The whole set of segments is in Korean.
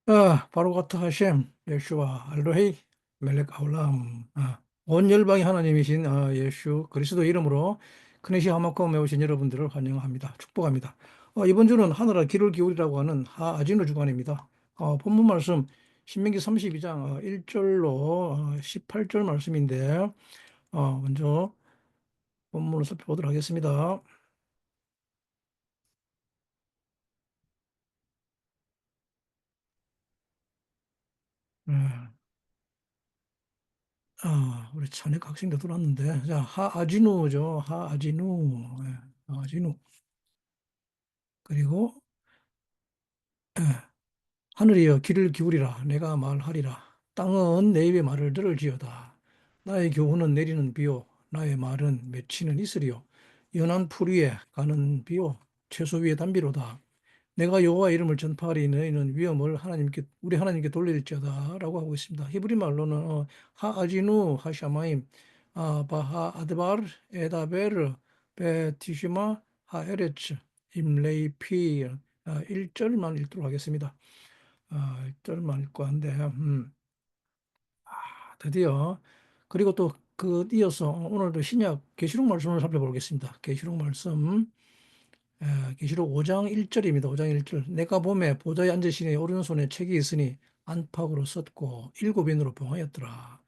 바로 가트 하셈, 예슈와 알로헤이, 멜렉 아울람. 온 열방의 하나님이신 예슈 그리스도 이름으로 크네시 하마kom에 오신 여러분들을 환영합니다. 축복합니다. 이번 주는 하늘아 귀를 기울이라고 하는 하아진우 주간입니다. 본문 말씀 신명기 32장 1절로 18절 말씀인데 먼저 본문을 살펴보도록 하겠습니다. 네. 우리 찬혁 학생도 들어왔는데, 자, 하아진우죠. 하아진우. 하아진우. 그리고, 예, 하늘이여 귀를 기울이라. 내가 말하리라. 땅은 내 입의 말을 들을지어다. 나의 교훈은 내리는 비요. 나의 말은 맺히는 이슬이요. 연한 풀 위에 가는 비요. 채소 위에 담비로다. 내가 여호와 이름을 전파하리 너희는 위엄을 하나님께 우리 하나님께 돌릴지어다라고 하고 있습니다. 히브리 말로는 하아지누 하샤마임 바하 아드바르 에다베르 베티시마 하에레츠 임레이피 1절만 읽도록 하겠습니다. 1절만 읽고 한데 드디어 그리고 또 그 이어서 오늘도 신약 계시록 말씀을 살펴보겠습니다. 계시록 말씀 계시록 5장 1절입니다. 5장 1절. 내가 보매 보좌에 앉으시니 오른손에 책이 있으니 안팎으로 썼고 일곱 인으로 봉하였더라.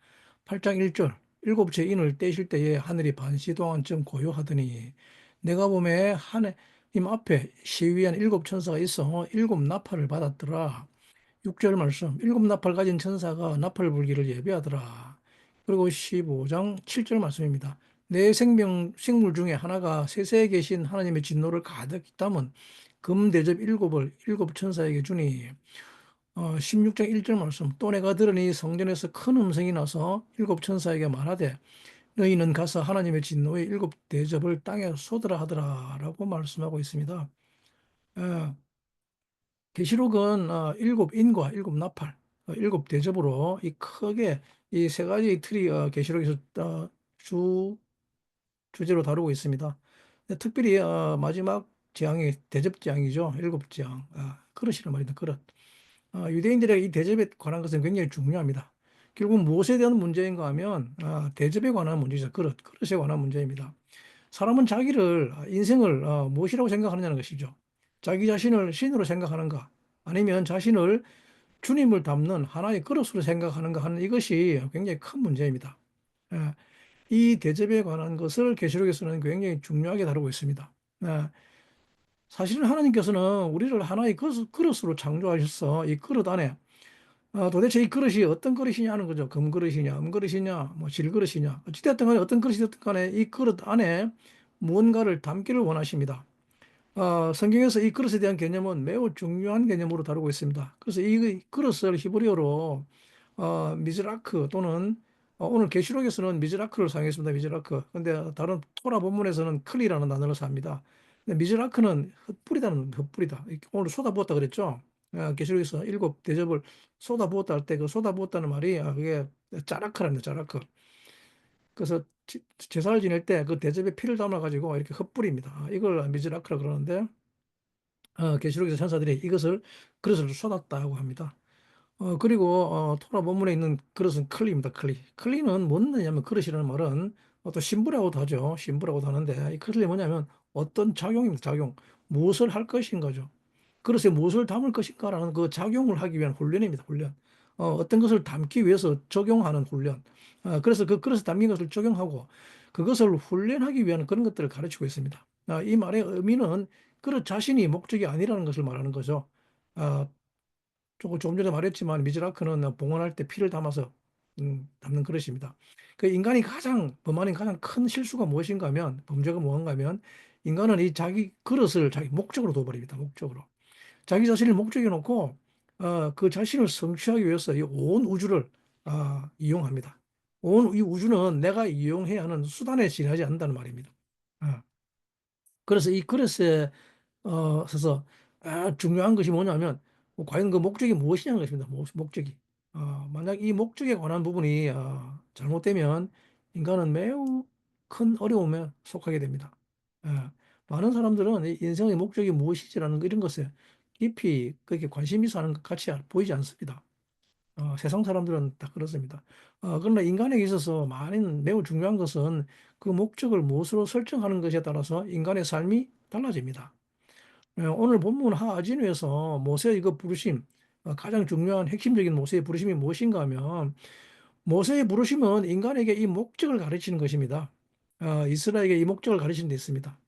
8장 1절. 일곱째 인을 떼실 때에 하늘이 반시 동안쯤 고요하더니 내가 보매 하나님 앞에 시위한 일곱 천사가 있어 일곱 나팔을 받았더라. 6절 말씀. 일곱 나팔 가진 천사가 나팔 불기를 예배하더라. 그리고 15장 7절 말씀입니다. 내 생물 중에 하나가 세세에 계신 하나님의 진노를 가득 담은 금 대접 일곱을 일곱 천사에게 주니 16장 1절 말씀. 또 내가 들으니 성전에서 큰 음성이 나서 일곱 천사에게 말하되 너희는 가서 하나님의 진노의 일곱 대접을 땅에 쏟으라 하더라라고 말씀하고 있습니다. 어, 계시록은 일곱 인과 일곱 나팔, 일곱 대접으로 이 크게 이 세 가지 틀이 계시록에서 주제로 다루고 있습니다. 근데 특별히 마지막 재앙이 대접 재앙이죠. 일곱 재앙. 그릇이란 말입니다. 그릇. 유대인들에게 이 대접에 관한 것은 굉장히 중요합니다. 결국 무엇에 대한 문제인가 하면 대접에 관한 문제죠. 그릇에 관한 문제입니다. 사람은 자기를 인생을 무엇이라고 생각하느냐는 것이죠. 자기 자신을 신으로 생각하는가 아니면 자신을 주님을 담는 하나의 그릇으로 생각하는가 하는 이것이 굉장히 큰 문제입니다. 예, 이 대접에 관한 것을 계시록에서는 굉장히 중요하게 다루고 있습니다. 사실은 하나님께서는 우리를 하나의 그릇으로 창조하셔서 이 그릇 안에 도대체 이 그릇이 어떤 그릇이냐 하는 거죠. 금그릇이냐, 은그릇이냐, 뭐 질그릇이냐. 어찌됐든 간에 어떤 그릇이든 간에 이 그릇 안에 무언가를 담기를 원하십니다. 성경에서 이 그릇에 대한 개념은 매우 중요한 개념으로 다루고 있습니다. 그래서 이 그릇을 히브리어로 미즈라크 또는 오늘 계시록에서는 미즈라크를 사용했습니다. 미즈라크. 근데 다른 토라 본문에서는 클리라는 단어를 씁니다. 근데 미즈라크는 흩뿌리다. 오늘 쏟아부었다 그랬죠. 계시록에서 일곱 대접을 쏟아부었다 할 때 그 쏟아부었다는 말이 그게 짜라크랍니다. 짜라크. 그래서 제사를 지낼 때 그 대접에 피를 담아가지고 이렇게 흩뿌립니다. 이걸 미즈라크라 그러는데 계시록에서 천사들이 이것을 그릇을 쏟았다고 합니다. 그리고 토라 본문에 있는 그릇은 클리입니다. 클리. 클리는 뭐냐면 그릇이라는 말은 또 신부라고도 하죠. 신부라고도 하는데 이 클리 뭐냐면 어떤 작용입니다. 작용. 무엇을 할 것인가죠. 그릇에 무엇을 담을 것인가라는 그 작용을 하기 위한 훈련입니다. 훈련. 어떤 것을 담기 위해서 적용하는 훈련. 그래서 그 그릇에 담긴 것을 적용하고 그것을 훈련하기 위한 그런 것들을 가르치고 있습니다. 이 말의 의미는 그릇 자신이 목적이 아니라는 것을 말하는 거죠. 아, 조금 전에 말했지만 미즈라크는 봉헌할 때 피를 담아서 담는 그릇입니다. 그 인간이 범하는 가장 큰 실수가 무엇인가 하면 범죄가 무엇인가 하면 인간은 이 자기 그릇을 자기 목적으로 둬버립니다. 목적으로. 자기 자신을 목적에 놓고 그 자신을 성취하기 위해서 이 온 우주를 이용합니다. 온 이 우주는 내가 이용해야 하는 수단에 지나지 않는다는 말입니다. 어, 그래서 이 그릇에 있어서 중요한 것이 뭐냐면 과연 그 목적이 무엇이냐는 것입니다. 목적이. 만약 이 목적에 관한 부분이 잘못되면 인간은 매우 큰 어려움에 속하게 됩니다. 어, 많은 사람들은 이 인생의 목적이 무엇이지라는 이런 것에 깊이 그렇게 관심 있어 하는 것 같이 보이지 않습니다. 세상 사람들은 다 그렇습니다. 그러나 인간에게 있어서 매우 중요한 것은 그 목적을 무엇으로 설정하는 것에 따라서 인간의 삶이 달라집니다. 오늘 본문 하아진에서 모세의 그 부르심, 가장 중요한 핵심적인 모세의 부르심이 무엇인가 하면 모세의 부르심은 인간에게 이 목적을 가르치는 것입니다. 이스라엘에게 이 목적을 가르치는 데 있습니다.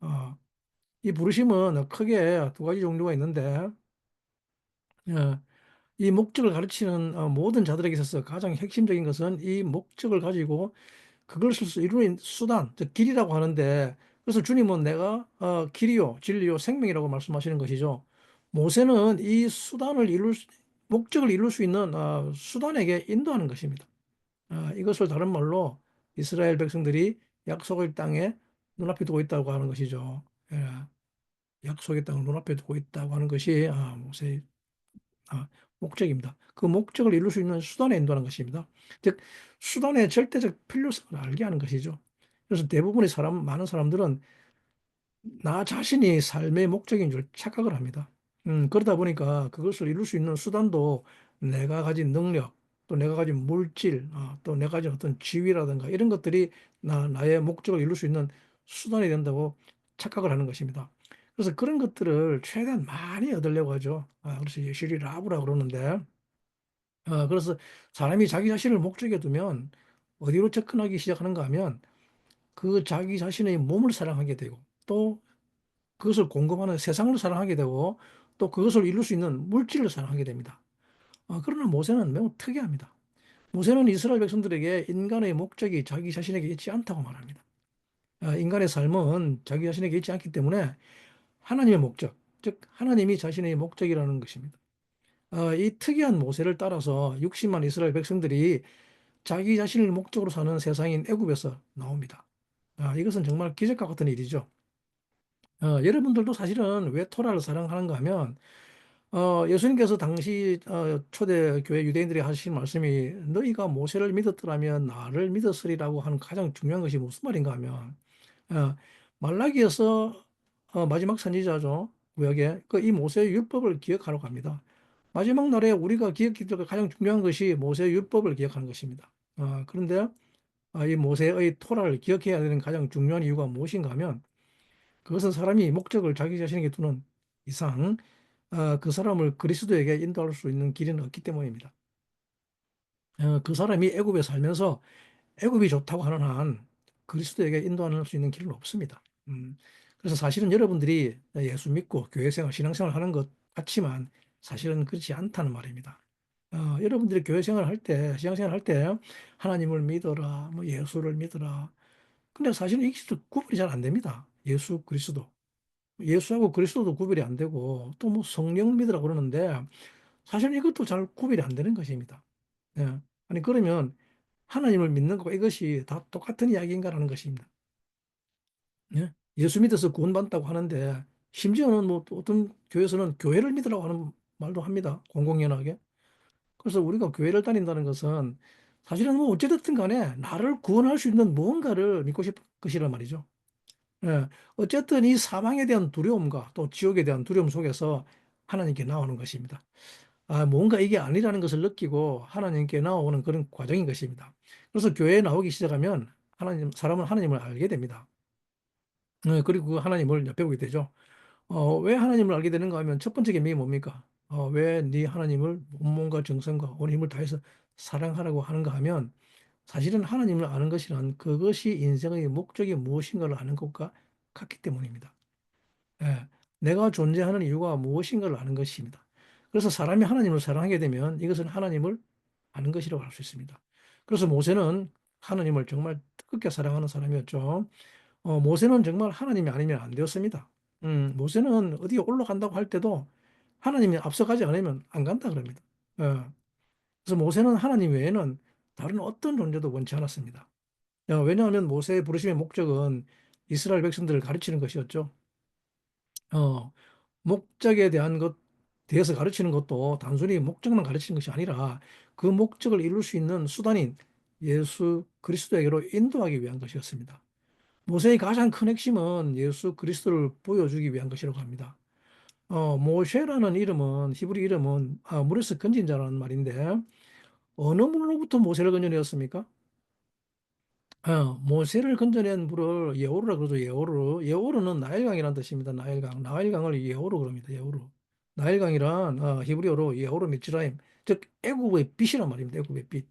어, 이 부르심은 크게 두 가지 종류가 있는데 어, 이 목적을 가르치는 모든 자들에게 있어서 가장 핵심적인 것은 이 목적을 가지고 그것을 이루는 수단, 즉 길이라고 하는데 그래서 주님은 내가 길이요, 진리요, 생명이라고 말씀하시는 것이죠. 모세는 이 목적을 이룰 수 있는 수단에게 인도하는 것입니다. 이것을 다른 말로 이스라엘 백성들이 약속의 땅에 눈앞에 두고 있다고 하는 것이죠. 예, 약속의 땅을 눈앞에 두고 있다고 하는 것이 모세의 아, 목적입니다. 그 목적을 이룰 수 있는 수단에 인도하는 것입니다. 즉, 수단의 절대적 필요성을 알게 하는 것이죠. 그래서 대부분의 많은 사람들은 나 자신이 삶의 목적인 줄 착각을 합니다. 그러다 보니까 그것을 이룰 수 있는 수단도 내가 가진 능력, 또 내가 가진 물질, 또 내가 가진 어떤 지위라든가 이런 것들이 나의 목적을 이룰 수 있는 수단이 된다고 착각을 하는 것입니다. 그래서 그런 것들을 최대한 많이 얻으려고 하죠. 그래서 예시리 라브라고 그러는데, 그래서 사람이 자기 자신을 목적에 두면 어디로 접근하기 시작하는가 하면 그 자기 자신의 몸을 사랑하게 되고 또 그것을 공급하는 세상을 사랑하게 되고 또 그것을 이룰 수 있는 물질을 사랑하게 됩니다. 그러나 모세는 매우 특이합니다. 모세는 이스라엘 백성들에게 인간의 목적이 자기 자신에게 있지 않다고 말합니다. 인간의 삶은 자기 자신에게 있지 않기 때문에 하나님의 목적, 즉 하나님이 자신의 목적이라는 것입니다. 이 특이한 모세를 따라서 60만 이스라엘 백성들이 자기 자신을 목적으로 사는 세상인 애굽에서 나옵니다. 이것은 정말 기적과 같은 일이죠. 여러분들도 사실은 왜 토라를 사랑하는가 하면 예수님께서 당시 초대교회 유대인들이 하신 말씀이 너희가 모세를 믿었더라면 나를 믿었으리라고 하는 가장 중요한 것이 무슨 말인가 하면 어, 말라기에서 마지막 선지자죠. 구약에 이 모세의 율법을 기억하라고 합니다. 마지막 날에 우리가 기억해야 될 가장 중요한 것이 모세의 율법을 기억하는 것입니다. 그런데 이 모세의 토라를 기억해야 되는 가장 중요한 이유가 무엇인가 하면 그것은 사람이 목적을 자기 자신에게 두는 이상 그 사람을 그리스도에게 인도할 수 있는 길은 없기 때문입니다. 그 사람이 애굽에 살면서 애굽이 좋다고 하는 한 그리스도에게 인도할 수 있는 길은 없습니다. 그래서 사실은 여러분들이 예수 믿고 교회 생활, 신앙생활 하는 것 같지만 사실은 그렇지 않다는 말입니다. 여러분들이 교회 생활 할 때, 신앙생활 할 때 하나님을 믿어라, 뭐 예수를 믿어라. 근데 사실은 이게 구분이 잘 안 됩니다. 예수, 그리스도. 예수하고 그리스도도 구별이 안 되고 또 뭐 성령 믿으라 그러는데 사실 이것도 잘 구별이 안 되는 것입니다. 예. 아니 그러면 하나님을 믿는 것과 이것이 다 똑같은 이야기인가라는 것입니다. 예. 예수 믿어서 구원받았다고 하는데 심지어는 뭐 또 어떤 교회에서는 교회를 믿으라고 하는 말도 합니다. 공공연하게. 그래서 우리가 교회를 다닌다는 것은 사실은 뭐 어찌됐든 간에 나를 구원할 수 있는 무언가를 믿고 싶은 것이란 말이죠. 예. 어쨌든 이 사망에 대한 두려움과 또 지옥에 대한 두려움 속에서 하나님께 나오는 것입니다. 뭔가 이게 아니라는 것을 느끼고 하나님께 나오는 그런 과정인 것입니다. 그래서 교회에 나오기 시작하면 사람은 하나님을 알게 됩니다. 그리고 그 하나님을 배우게 되죠. 왜 하나님을 알게 되는가 하면 첫 번째 계명이 뭡니까? 왜 네 하나님을 온몸과 정성과 온 힘을 다해서 사랑하라고 하는가 하면 사실은 하나님을 아는 것이란 그것이 인생의 목적이 무엇인가를 아는 것과 같기 때문입니다. 예, 내가 존재하는 이유가 무엇인가를 아는 것입니다. 그래서 사람이 하나님을 사랑하게 되면 이것은 하나님을 아는 것이라고 할 수 있습니다. 그래서 모세는 하나님을 정말 뜨겁게 사랑하는 사람이었죠. 모세는 정말 하나님이 아니면 안 되었습니다. 모세는 어디 올라간다고 할 때도 하나님이 앞서가지 않으면 안 간다 그럽니다. 예, 그래서 모세는 하나님 외에는 다른 어떤 존재도 원치 않았습니다. 왜냐하면 모세의 부르심의 목적은 이스라엘 백성들을 가르치는 것이었죠. 어, 목적에 대한 대해서 가르치는 것도 단순히 목적만 가르치는 것이 아니라 그 목적을 이룰 수 있는 수단인 예수 그리스도에게로 인도하기 위한 것이었습니다. 모세의 가장 큰 핵심은 예수 그리스도를 보여주기 위한 것이라고 합니다. 모세라는 이름은, 히브리 이름은 물에서 건진 자라는 말인데, 어느 물로부터 모세를 건져내었습니까? 모세를 건져낸 물을 예호루라 그러죠. 예호루. 예호루는 나일강이라는 뜻입니다. 나일강. 나일강을 예호루 그럽니다. 예호루. 나일강이란 히브리어로 예호루 미츠라임, 즉 애굽의 빛이란 말입니다. 애굽의 빛.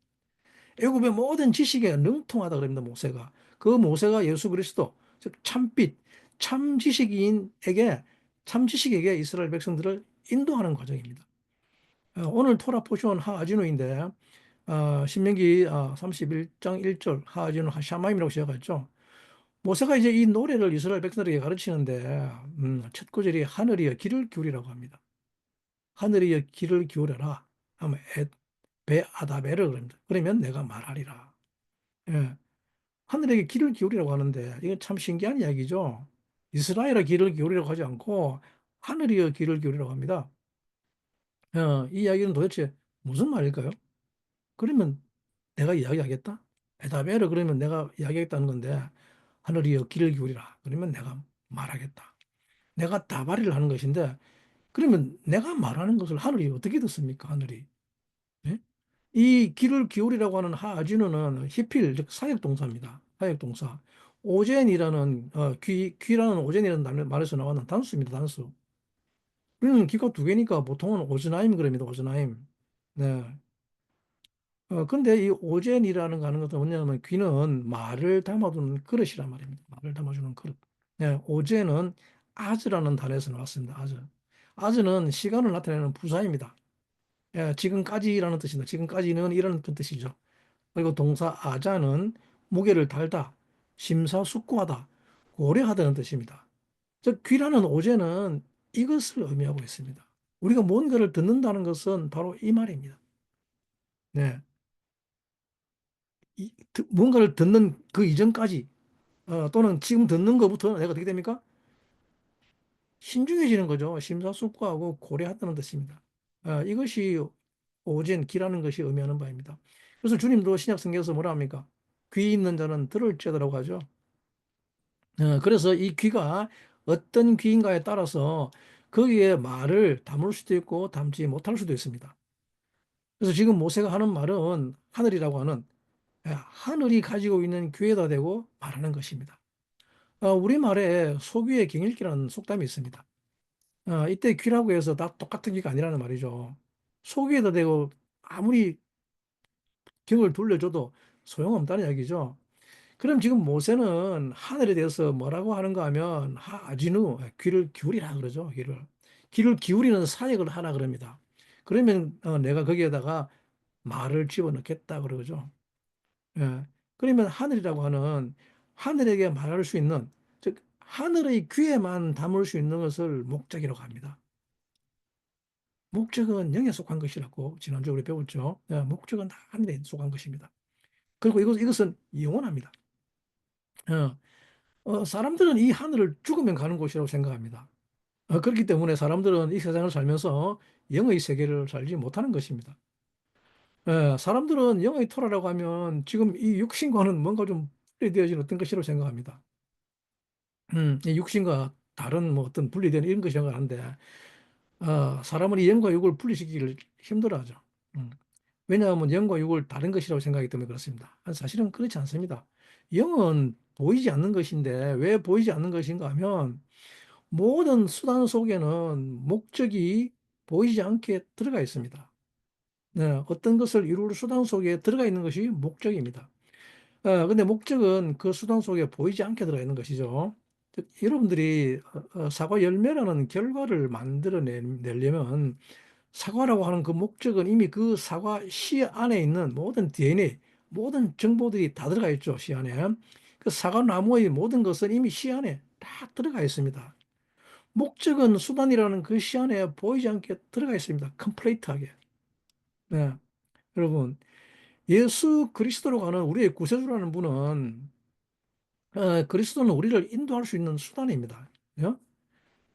애굽의 모든 지식에 능통하다 그럽니다. 모세가. 그 모세가 예수 그리스도, 즉 참빛, 참 지식인에게 참 지식에게 이스라엘 백성들을 인도하는 과정입니다. 오늘 토라 포션 하아지누인데 신명기 31장 1절 하아지누 샤마임이라고 시작했죠. 모세가 이제 이 노래를 이스라엘 백성들에게 가르치는데 첫 구절이 하늘이여 귀를 기울이라고 합니다. 하늘이여 귀를 기울여라 하면 베아다베를 그럽니다. 그러면 내가 말하리라. 예. 하늘에게 귀를 기울이라고 하는데 이건 참 신기한 이야기죠. 이스라엘의 귀를 기울이라고 하지 않고 하늘이여 귀를 기울이라고 합니다. 이 이야기는 도대체 무슨 말일까요? 그러면 내가 이야기하겠다? 에다베르 그러면 내가 이야기하겠다는 건데 하늘이여 귀를 기울이라. 그러면 내가 말하겠다. 내가 다발이를 하는 것인데 그러면 내가 말하는 것을 하늘이 어떻게 듣습니까? 하늘이. 예? 이 귀를 기울이라고 하는 하아지누는 히필, 즉 사역동사입니다. 사역동사. 오젠이라는 귀라는 오젠이라는 말에서 나오는 단수입니다. 단수. 우리는 귀가 두 개니까 보통은 오즈나임 그럽니다. 오즈나임. 네. 근데 이 오젠이라는 거 하는 것은 뭐냐면 귀는 말을 담아두는 그릇이란 말입니다. 말을 담아주는 그릇. 네, 오젠은 아즈라는 단어에서 나왔습니다. 아즈. 아즈는 시간을 나타내는 부사입니다. 예, 지금까지라는 뜻입니다. 지금까지는 이런 뜻이죠. 그리고 동사 아자는 무게를 달다, 심사숙고하다, 고려하다는 뜻입니다. 즉 귀라는 오제는 이것을 의미하고 있습니다. 우리가 뭔가를 듣는다는 것은 바로 이 말입니다. 네, 뭔가를 듣는 그 이전까지 또는 지금 듣는 것부터 내가 어떻게 됩니까? 신중해지는 거죠. 심사숙고하고 고려하다는 뜻입니다. 이것이 오젠 귀라는 것이 의미하는 바입니다. 그래서 주님도 신약 성경에서 뭐라 합니까? 귀 있는 자는 들을지어다라고 하죠. 그래서 이 귀가 어떤 귀인가에 따라서 거기에 말을 담을 수도 있고 담지 못할 수도 있습니다. 그래서 지금 모세가 하는 말은 하늘이라고 하는 하늘이 가지고 있는 귀에다 대고 말하는 것입니다. 우리말에 소귀의 경읽기라는 속담이 있습니다. 이때 귀라고 해서 다 똑같은 귀가 아니라는 말이죠. 소귀에다 대고 아무리 경을 돌려줘도 소용없다는 이야기죠. 그럼 지금 모세는 하늘에 대해서 뭐라고 하는가 하면 아진우 귀를 기울이라 그러죠. 귀를 기울이는 사역을 하라 그럽니다. 그러면 내가 거기에다가 말을 집어넣겠다 그러죠. 예. 그러면 하늘이라고 하는 하늘에게 말할 수 있는 즉 하늘의 귀에만 담을 수 있는 것을 목적이라고 합니다. 목적은 영에 속한 것이라고 지난주에 우리 배웠죠. 목적은 다 하늘에 속한 것입니다. 그리고 이것은 영원합니다. 어, 사람들은 이 하늘을 죽으면 가는 곳이라고 생각합니다. 그렇기 때문에 사람들은 이 세상을 살면서 영의 세계를 살지 못하는 것입니다. 사람들은 영의 토라라고 하면 지금 이 육신과는 뭔가 좀 분리되어진 어떤 것이라고 생각합니다. 이 육신과 다른 뭐 어떤 분리되는 이런 것이라고 하는데, 사람은 이 영과 육을 분리시키기를 힘들어하죠. 음, 왜냐하면 영과 육을 다른 것이라고 생각하기 때문에 그렇습니다. 사실은 그렇지 않습니다. 영은 보이지 않는 것인데 왜 보이지 않는 것인가 하면 모든 수단 속에는 목적이 보이지 않게 들어가 있습니다. 네, 어떤 것을 이룰 수단 속에 들어가 있는 것이 목적입니다. 근데 목적은 그 수단 속에 보이지 않게 들어가 있는 것이죠. 즉, 여러분들이 사과 열매라는 결과를 만들어내려면 사과라고 하는 그 목적은 이미 그 사과 씨 안에 있는 모든 DNA, 모든 정보들이 다 들어가 있죠, 씨 안에. 그 사과나무의 모든 것은 이미 씨 안에 다 들어가 있습니다. 목적은 수단이라는 그 시 안에 보이지 않게 들어가 있습니다. 컴플레이트하게. 네. 여러분, 예수 그리스도로 가는 우리의 구세주라는 분은 그리스도는 우리를 인도할 수 있는 수단입니다. 예?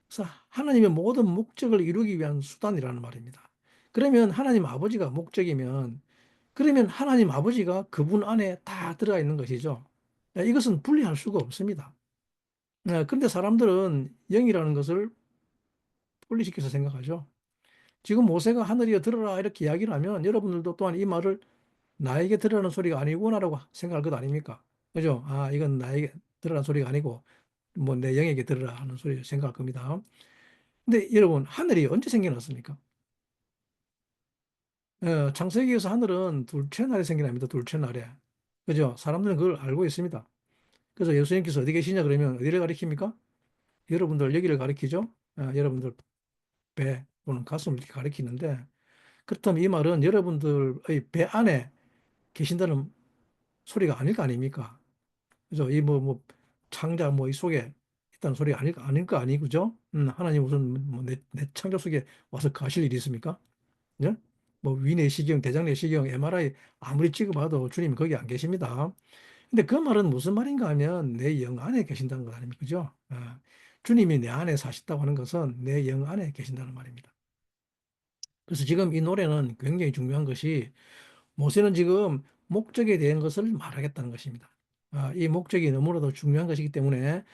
그래서 하나님의 모든 목적을 이루기 위한 수단이라는 말입니다. 그러면 하나님 아버지가 목적이면 그러면 하나님 아버지가 그분 안에 다 들어가 있는 것이죠. 이것은 분리할 수가 없습니다. 그런데 사람들은 영이라는 것을 분리시켜서 생각하죠. 지금 모세가 하늘이여 들어라 이렇게 이야기를 하면 여러분들도 또한 이 말을 나에게 들으라는 소리가 아니구나라고 생각할 것 아닙니까? 그죠? 아, 이건 나에게 들으라는 소리가 아니고 뭐 내 영에게 들으라 하는 소리 생각할 겁니다. 근데 여러분, 하늘이 언제 생겨났습니까? 창세기에서 하늘은 둘째 날에 생겨납니다. 둘째 날에. 그죠? 사람들은 그걸 알고 있습니다. 그래서 예수님께서 어디 계시냐 그러면 어디를 가리킵니까? 여러분들 여기를 가리키죠? 여러분들 배 또는 가슴을 이렇게 가리키는데 그렇다면 이 말은 여러분들의 배 안에 계신다는 소리가 아닐 거 아닙니까? 그죠? 이 창자 이 속에 있다는 소리가 아닐 거 아니, 그죠? 하나님 무슨 내 창자 속에 와서 가실 일이 있습니까? 예? 뭐 위내시경, 대장내시경, MRI 아무리 찍어봐도 주님 거기 안 계십니다. 근데 그 말은 무슨 말인가 하면 내 영 안에 계신다는 것 아닙니까? 그죠? 주님이 내 안에 사신다고 하는 것은 내 영 안에 계신다는 말입니다. 그래서 지금 이 노래는 굉장히 중요한 것이 모세는 지금 목적에 대한 것을 말하겠다는 것입니다. 이 목적이 너무나도 중요한 것이기 때문에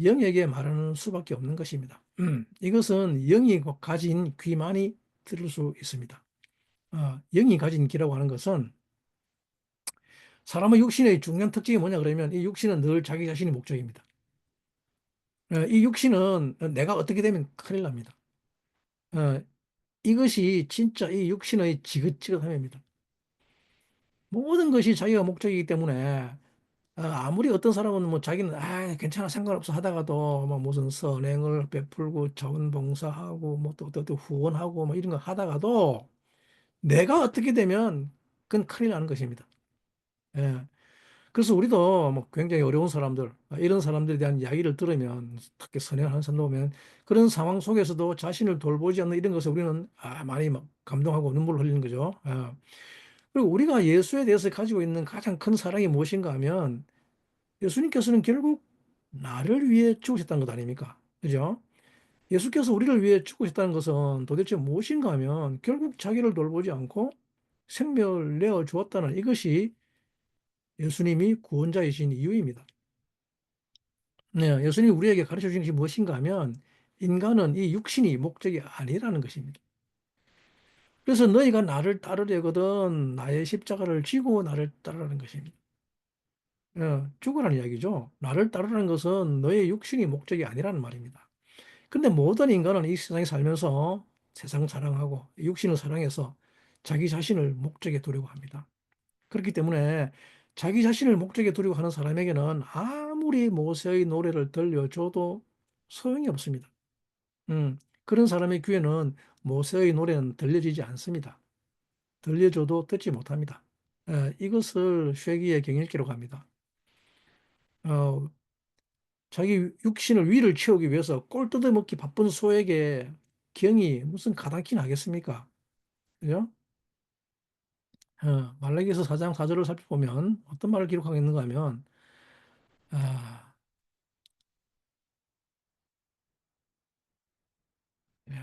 영에게 말하는 수밖에 없는 것입니다. 이것은 영이 가진 귀만이 들을 수 있습니다. 영이 가진 귀라고 하는 것은 사람의 육신의 중요한 특징이 뭐냐 그러면 이 육신은 늘 자기 자신이 목적입니다. 이 육신은 내가 어떻게 되면 큰일 납니다. 어, 이것이 진짜 이 육신의 지긋지긋함입니다. 모든 것이 자기가 목적이기 때문에 아무리 어떤 사람은 뭐 자기는 괜찮아 상관없어 하다가도 뭐 무슨 선행을 베풀고 자원봉사하고 뭐 또 후원하고 뭐 이런 거 하다가도 내가 어떻게 되면 그건 큰일 나는 것입니다. 예. 그래서 우리도 뭐 굉장히 어려운 사람들, 이런 사람들에 대한 이야기를 들으면, 특히 선행하는 사람 보면 그런 상황 속에서도 자신을 돌보지 않는 이런 것을 우리는 많이 막 감동하고 눈물을 흘리는 거죠. 그리고 우리가 예수에 대해서 가지고 있는 가장 큰 사랑이 무엇인가 하면 예수님께서는 결국 나를 위해 죽으셨다는 것 아닙니까? 그죠? 예수께서 우리를 위해 죽으셨다는 것은 도대체 무엇인가 하면 결국 자기를 돌보지 않고 생명을 내어 주었다는 이것이 예수님이 구원자이신 이유입니다. 네, 예수님이 우리에게 가르쳐 주신 것이 무엇인가 하면 인간은 이 육신이 목적이 아니라는 것입니다. 그래서 너희가 나를 따르려거든 나의 십자가를 지고 나를 따르라는 것입니다. 죽으라는 이야기죠. 나를 따르라는 것은 너의 육신이 목적이 아니라는 말입니다. 근데 모든 인간은 이 세상에 살면서 세상 사랑하고 육신을 사랑해서 자기 자신을 목적에 두려고 합니다. 그렇기 때문에 자기 자신을 목적에 두려고 하는 사람에게는 아무리 모세의 노래를 들려줘도 소용이 없습니다. 그런 사람의 귀에는 모세의 노래는 들려지지 않습니다. 들려줘도 듣지 못합니다. 이것을 쇠기의 경일기라고 합니다. 어, 자기 육신을 위를 채우기 위해서 꼴 뜯어먹기 바쁜 소에게 경이 무슨 가당키 나겠습니까? 그죠? 말라기서 4장 4절을 살펴보면 어떤 말을 기록하고 있는가 하면 아, 예.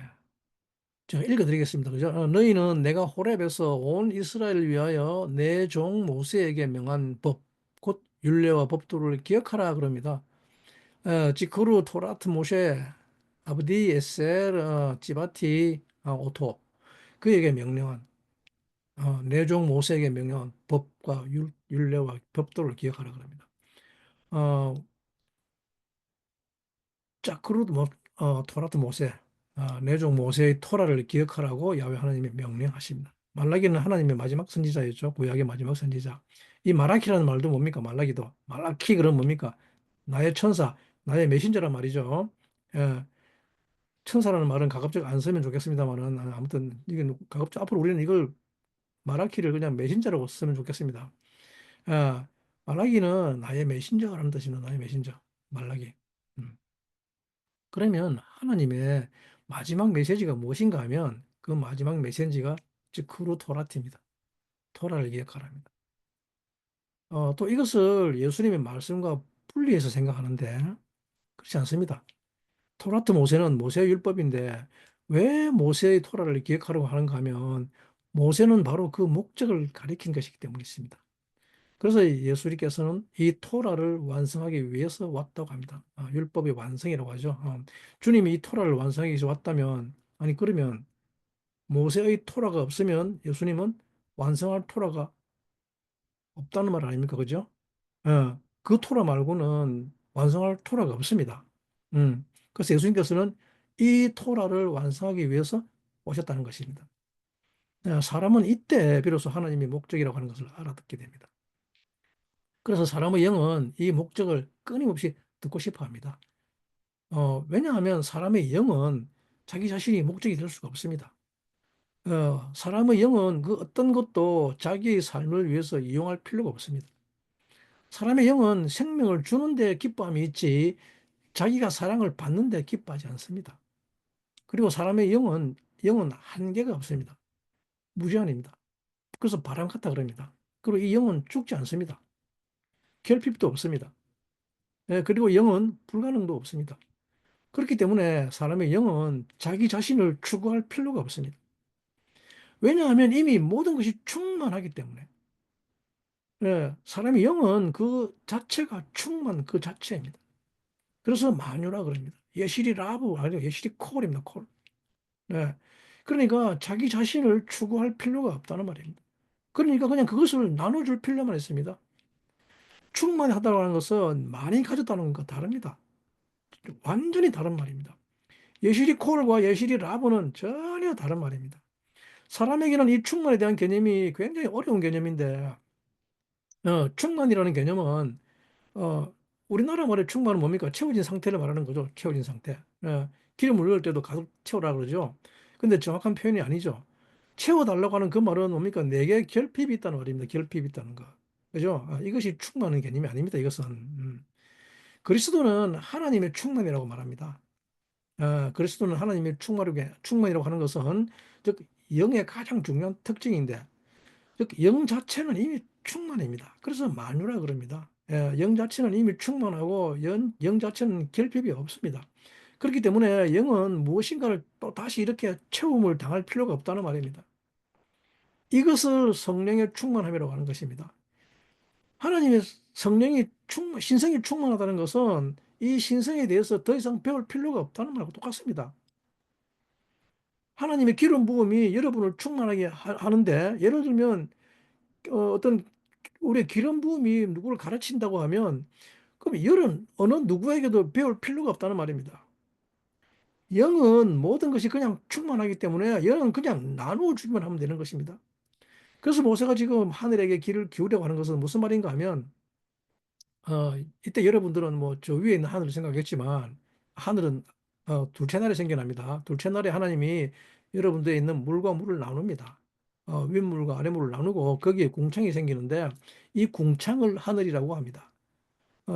제가 읽어드리겠습니다. 그죠? 너희는 내가 호렙에서 온 이스라엘을 위하여 내 종 모세에게 명한 법, 곧 율례와 법도를 기억하라 그럽니다. 지크루 토라트 모셰 아브디 에셀 지바티 오토 그에게 명령한 내 종 모세에게 명령한 법과 율례와 법도를 기억하라 그럽니다. 어, 자크루 토라트 모세 내종 모세의 토라를 기억하라고 야훼 하나님이 명령하십니다. 말라기는 하나님의 마지막 선지자였죠. 구약의 마지막 선지자. 이 말라키라는 말도 뭡니까? 말라기도. 말라키 그럼 뭡니까? 나의 천사, 나의 메신저란 말이죠. 예, 천사라는 말은 가급적 안 쓰면 좋겠습니다만은 아무튼 이게 가급적 앞으로 우리는 이걸 말라키를 그냥 메신저라고 쓰면 좋겠습니다. 아, 말라기는 나의 메신저라는 뜻입니다. 나의 메신저. 말라기. 음. 그러면 하나님의 마지막 메시지가 무엇인가 하면 그 마지막 메시지가 즉 크루 토라트입니다. 토라를 기억하랍니다. 또 이것을 예수님의 말씀과 분리해서 생각하는데 그렇지 않습니다. 토라트 모세는 모세의 율법인데 왜 모세의 토라를 기억하라고 하는가 하면 모세는 바로 그 목적을 가리킨 것이기 때문에 있습니다. 그래서 예수님께서는 이 토라를 완성하기 위해서 왔다고 합니다. 율법의 완성이라고 하죠. 주님이 이 토라를 완성하기 위해서 왔다면, 아니, 그러면 모세의 토라가 없으면 예수님은 완성할 토라가 없다는 말 아닙니까? 그죠? 그 토라 말고는 완성할 토라가 없습니다. 그래서 예수님께서는 이 토라를 완성하기 위해서 오셨다는 것입니다. 사람은 이때 비로소 하나님의 목적이라고 하는 것을 알아듣게 됩니다. 그래서 사람의 영은 이 목적을 끊임없이 듣고 싶어 합니다. 왜냐하면 사람의 영은 자기 자신이 목적이 될 수가 없습니다. 사람의 영은 그 어떤 것도 자기의 삶을 위해서 이용할 필요가 없습니다. 사람의 영은 생명을 주는데 기뻐함이 있지 자기가 사랑을 받는데 기뻐하지 않습니다. 그리고 사람의 영은 한계가 없습니다. 무제한입니다. 그래서 바람 같다 그럽니다. 그리고 이 영은 죽지 않습니다. 결핍도 없습니다. 그리고 영은 불가능도 없습니다. 그렇기 때문에 사람의 영은 자기 자신을 추구할 필요가 없습니다. 왜냐하면 이미 모든 것이 충만하기 때문에. 사람의 영은 그 자체가 충만 그 자체입니다. 그래서 마뉴라 그럽니다. 예시리 라브 아니요 예시리 콜입니다. 콜. 네. 그러니까 자기 자신을 추구할 필요가 없다는 말입니다. 그러니까 그냥 그것을 나눠줄 필요만 있습니다. 충만하다고 하는 것은 많이 가졌다는 것과 다릅니다. 완전히 다른 말입니다. 예시리 콜과 예시리 라브는 전혀 다른 말입니다. 사람에게는 이 충만에 대한 개념이 굉장히 어려운 개념인데, 충만이라는 개념은, 어, 우리나라 말의 충만은 뭡니까? 채워진 상태를 말하는 거죠. 채워진 상태. 기름을 넣을 때도 가득 채우라 그러죠. 근데 정확한 표현이 아니죠. 채워달라고 하는 그 말은 뭡니까? 내게 결핍이 있다는 말입니다. 결핍이 있다는 거. 그죠? 이것이 충만한 개념이 아닙니다. 이것은. 그리스도는 하나님의 충만이라고 말합니다. 그리스도는 하나님의 충만이라고 하는 것은, 즉, 영의 가장 중요한 특징인데, 즉, 영 자체는 이미 충만입니다. 그래서 만유라 그럽니다. 영 자체는 이미 충만하고, 영 자체는 결핍이 없습니다. 그렇기 때문에 영은 무엇인가를 또 다시 이렇게 채움을 당할 필요가 없다는 말입니다. 이것을 성령의 충만함이라고 하는 것입니다. 하나님의 신성이 충만하다는 것은 이 신성에 대해서 더 이상 배울 필요가 없다는 말하고 똑같습니다. 하나님의 기름 부음이 여러분을 충만하게 하는데, 예를 들면 어떤 우리의 기름 부음이 누구를 가르친다고 하면, 그럼 열은 어느 누구에게도 배울 필요가 없다는 말입니다. 영은 모든 것이 그냥 충만하기 때문에 영은 그냥 나누어 주기만 하면 되는 것입니다. 그래서 모세가 지금 하늘에게 귀를 기울이라고 하는 것은 무슨 말인가 하면, 이때 여러분들은 뭐 저 위에 있는 하늘을 생각했지만, 하늘은 둘째 날에 생겨납니다. 둘째 날에 하나님이 여러분들에 있는 물과 물을 나눕니다. 윗물과 아랫물을 나누고 거기에 궁창이 생기는데, 이 궁창을 하늘이라고 합니다.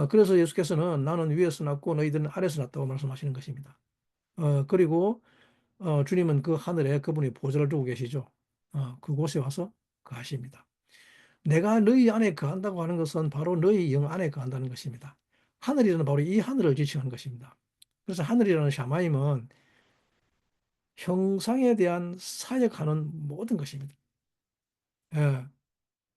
그래서 예수께서는 나는 위에서 났고 너희들은 아래에서 났다고 말씀하시는 것입니다. 그리고 주님은 그 하늘에 그분이 보좌를 두고 계시죠. 그곳에 와서 거하십니다. 내가 너희 안에 거한다고 하는 것은 바로 너희 영 안에 거한다는 것입니다. 하늘이라는 바로 이 하늘을 지칭하는 것입니다. 그래서 하늘이라는 샤마임은 형상에 대한 사역하는 모든 것입니다. 예.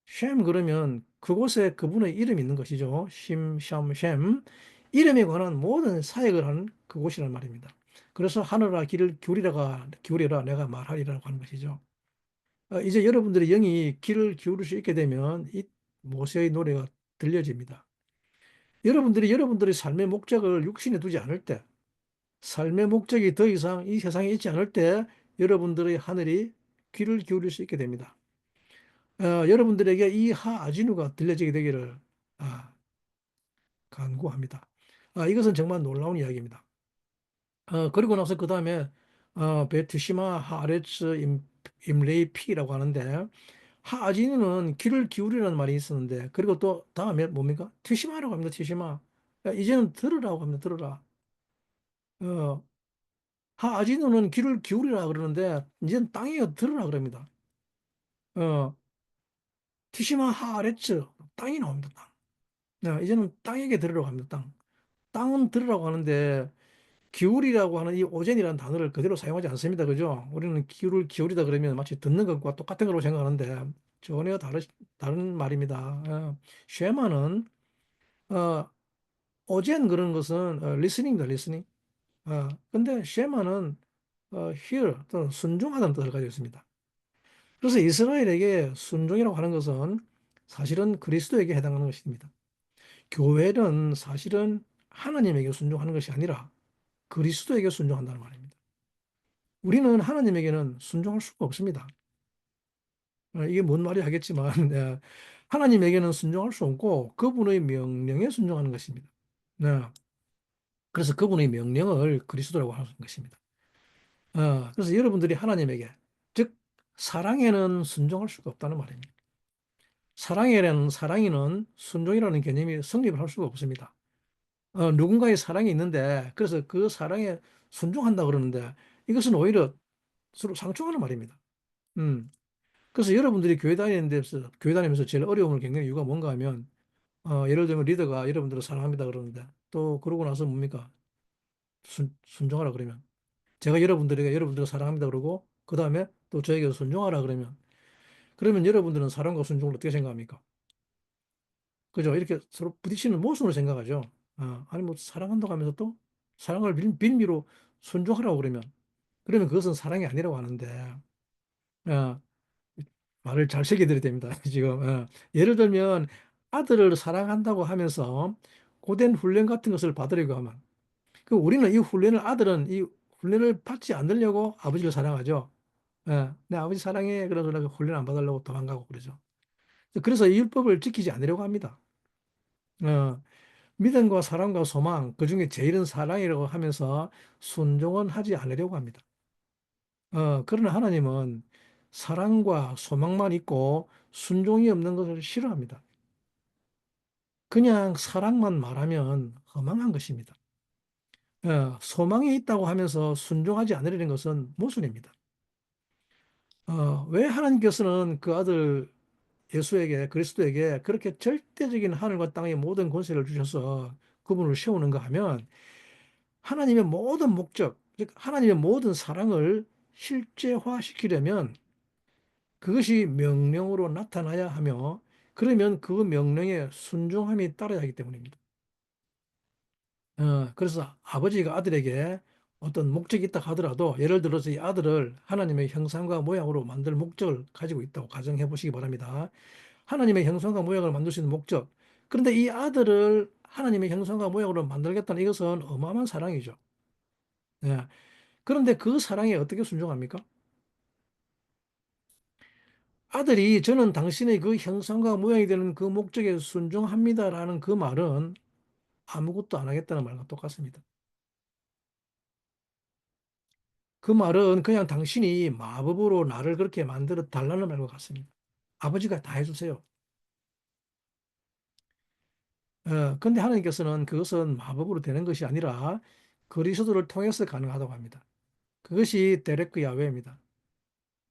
셈 그러면 그곳에 그분의 이름이 있는 것이죠. 심, 샴, 셈. 이름에 관한 모든 사역을 하는 그곳이란 말입니다. 그래서 하늘아 길을 기울이라 내가 말하리라고 하는 것이죠. 이제 여러분들의 영이 귀를 기울일 수 있게 되면 이 모세의 노래가 들려집니다. 여러분들이 여러분들의 삶의 목적을 육신에 두지 않을 때, 삶의 목적이 더 이상 이 세상에 있지 않을 때, 여러분들의 하늘이 귀를 기울일 수 있게 됩니다. 여러분들에게 이 하아지누가 들려지게 되기를 아, 간구합니다. 이것은 정말 놀라운 이야기입니다. 그리고 나서 그 다음에 베트시마 하아레츠 임레이피라고 하는데, 하아지누는 귀를 기울이라는 말이 있었는데, 그리고 또 다음에 뭡니까? 티시마라고 합니다. 티시마. 이제는 들으라고 합니다. 들으라. 어, 하아지누는 귀를 기울이라 그러는데, 이제는 땅에 들으라 그럽니다. 어, 티시마 하아레츠 땅이 나옵니다. 땅. 이제는 땅에게 들으라고 합니다. 땅. 땅은 들으라고 하는데, 기울이라고 하는 이 오젠이라는 단어를 그대로 사용하지 않습니다. 그죠? 우리는 기울이다 그러면 마치 듣는 것과 똑같은 거라고 생각하는데, 전혀 다른 말입니다. 쉐마는, 어, 오젠 그런 것은, 리스닝입니다, 리스닝. 근데 쉐마는, hear, 또는 순종하다는 뜻을 가지고 있습니다. 그래서 이스라엘에게 순종이라고 하는 것은 사실은 그리스도에게 해당하는 것입니다. 교회는 사실은 하나님에게 순종하는 것이 아니라 그리스도에게 순종한다는 말입니다. 우리는 하나님에게는 순종할 수가 없습니다. 이게 뭔 말이 하겠지만, 하나님에게는 순종할 수 없고 그분의 명령에 순종하는 것입니다. 네. 그래서 그분의 명령을 그리스도라고 하는 것입니다. 그래서 여러분들이 하나님에게, 즉, 사랑에는 순종할 수가 없다는 말입니다. 사랑에는 순종이라는 개념이 성립을 할 수가 없습니다. 누군가의 사랑이 있는데, 그래서 그 사랑에 순종한다 그러는데, 이것은 오히려 서로 상충하는 말입니다. 음. 그래서 여러분들이 교회 다니면서 제일 어려움을 겪는 이유가 뭔가 하면, 예를 들면 리더가 여러분들을 사랑합니다 그러는데, 또 그러고 나서 뭡니까? 순종하라 그러면. 제가 여러분들에게 여러분들을 사랑합니다 그러고, 그 다음에 또 저에게 순종하라 그러면 여러분들은 사랑과 순종을 어떻게 생각합니까? 그죠? 이렇게 서로 부딪히는 모순으로 생각하죠. 아니, 뭐, 사랑한다고 하면서 또 사랑을 빌미로 순종하라고 그러면 그것은 사랑이 아니라고 하는데, 어, 말을 잘 새겨드려야 됩니다. 지금. 예를 들면, 아들을 사랑한다고 하면서 고된 훈련 같은 것을 받으려고 하면, 우리는 아들은 이 훈련을 받지 않으려고 아버지를 사랑하죠. 내 아버지 사랑해. 그래서 내가 훈련 안 받으려고 도망가고 그러죠. 그래서 이 율법을 지키지 않으려고 합니다. 어, 믿음과 사랑과 소망, 그 중에 제일은 사랑이라고 하면서 순종은 하지 않으려고 합니다. 그러나 하나님은 사랑과 소망만 있고 순종이 없는 것을 싫어합니다. 그냥 사랑만 말하면 허망한 것입니다. 소망이 있다고 하면서 순종하지 않으려는 것은 모순입니다. 왜 하나님께서는 그 아들 예수에게, 그리스도에게 그렇게 절대적인 하늘과 땅의 모든 권세를 주셔서 그분을 세우는가 하면 하나님의 모든 목적, 즉 하나님의 모든 사랑을 실제화시키려면 그것이 명령으로 나타나야 하며 그러면 그 명령에 순종함이 따라야 하기 때문입니다. 그래서 아버지가 아들에게 어떤 목적이 있다 하더라도 예를 들어서 이 아들을 하나님의 형상과 모양으로 만들 목적을 가지고 있다고 가정해 보시기 바랍니다. 하나님의 형상과 모양을 만들 수 있는 목적. 그런데 이 아들을 하나님의 형상과 모양으로 만들겠다는 이것은 어마어마한 사랑이죠. 예. 그런데 그 사랑에 어떻게 순종합니까? 아들이 저는 당신의 그 형상과 모양이 되는 그 목적에 순종합니다라는 그 말은 아무것도 안 하겠다는 말과 똑같습니다. 그 말은 그냥 당신이 마법으로 나를 그렇게 만들어 달라는 말과 같습니다. 아버지가 다 해주세요. 근데 하나님께서는 그것은 마법으로 되는 것이 아니라 그리스도를 통해서 가능하다고 합니다. 그것이 데레크 야훼입니다.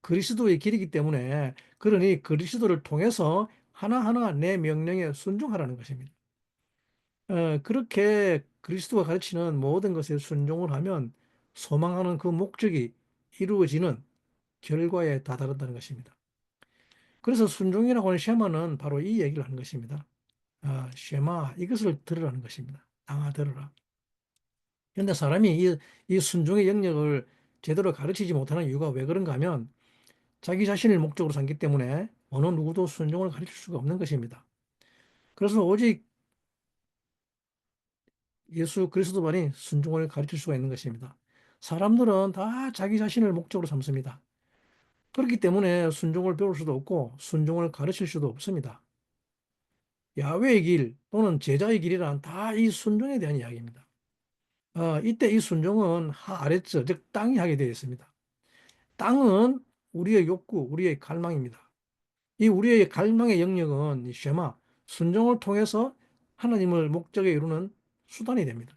그리스도의 길이기 때문에 그러니 그리스도를 통해서 하나하나 내 명령에 순종하라는 것입니다. 그렇게 그리스도가 가르치는 모든 것에 순종을 하면 소망하는 그 목적이 이루어지는 결과에 다다른다는 것입니다. 그래서 순종이라고 하는 쉐마는 바로 이 얘기를 하는 것입니다. 쉐마, 이것을 들으라는 것입니다. 들으라. 그런데 사람이 이 순종의 영역을 제대로 가르치지 못하는 이유가 왜 그런가 하면 자기 자신을 목적으로 삼기 때문에 어느 누구도 순종을 가르칠 수가 없는 것입니다. 그래서 오직 예수 그리스도만이 순종을 가르칠 수가 있는 것입니다. 사람들은 다 자기 자신을 목적으로 삼습니다. 그렇기 때문에 순종을 배울 수도 없고 순종을 가르칠 수도 없습니다. 야훼의 길 또는 제자의 길이란 다 이 순종에 대한 이야기입니다. 이때 이 순종은 하아래츠, 즉 땅이 하게 되어 있습니다. 땅은 우리의 욕구, 우리의 갈망입니다. 이 우리의 갈망의 영역은 이 쉐마, 순종을 통해서 하나님을 목적에 이루는 수단이 됩니다.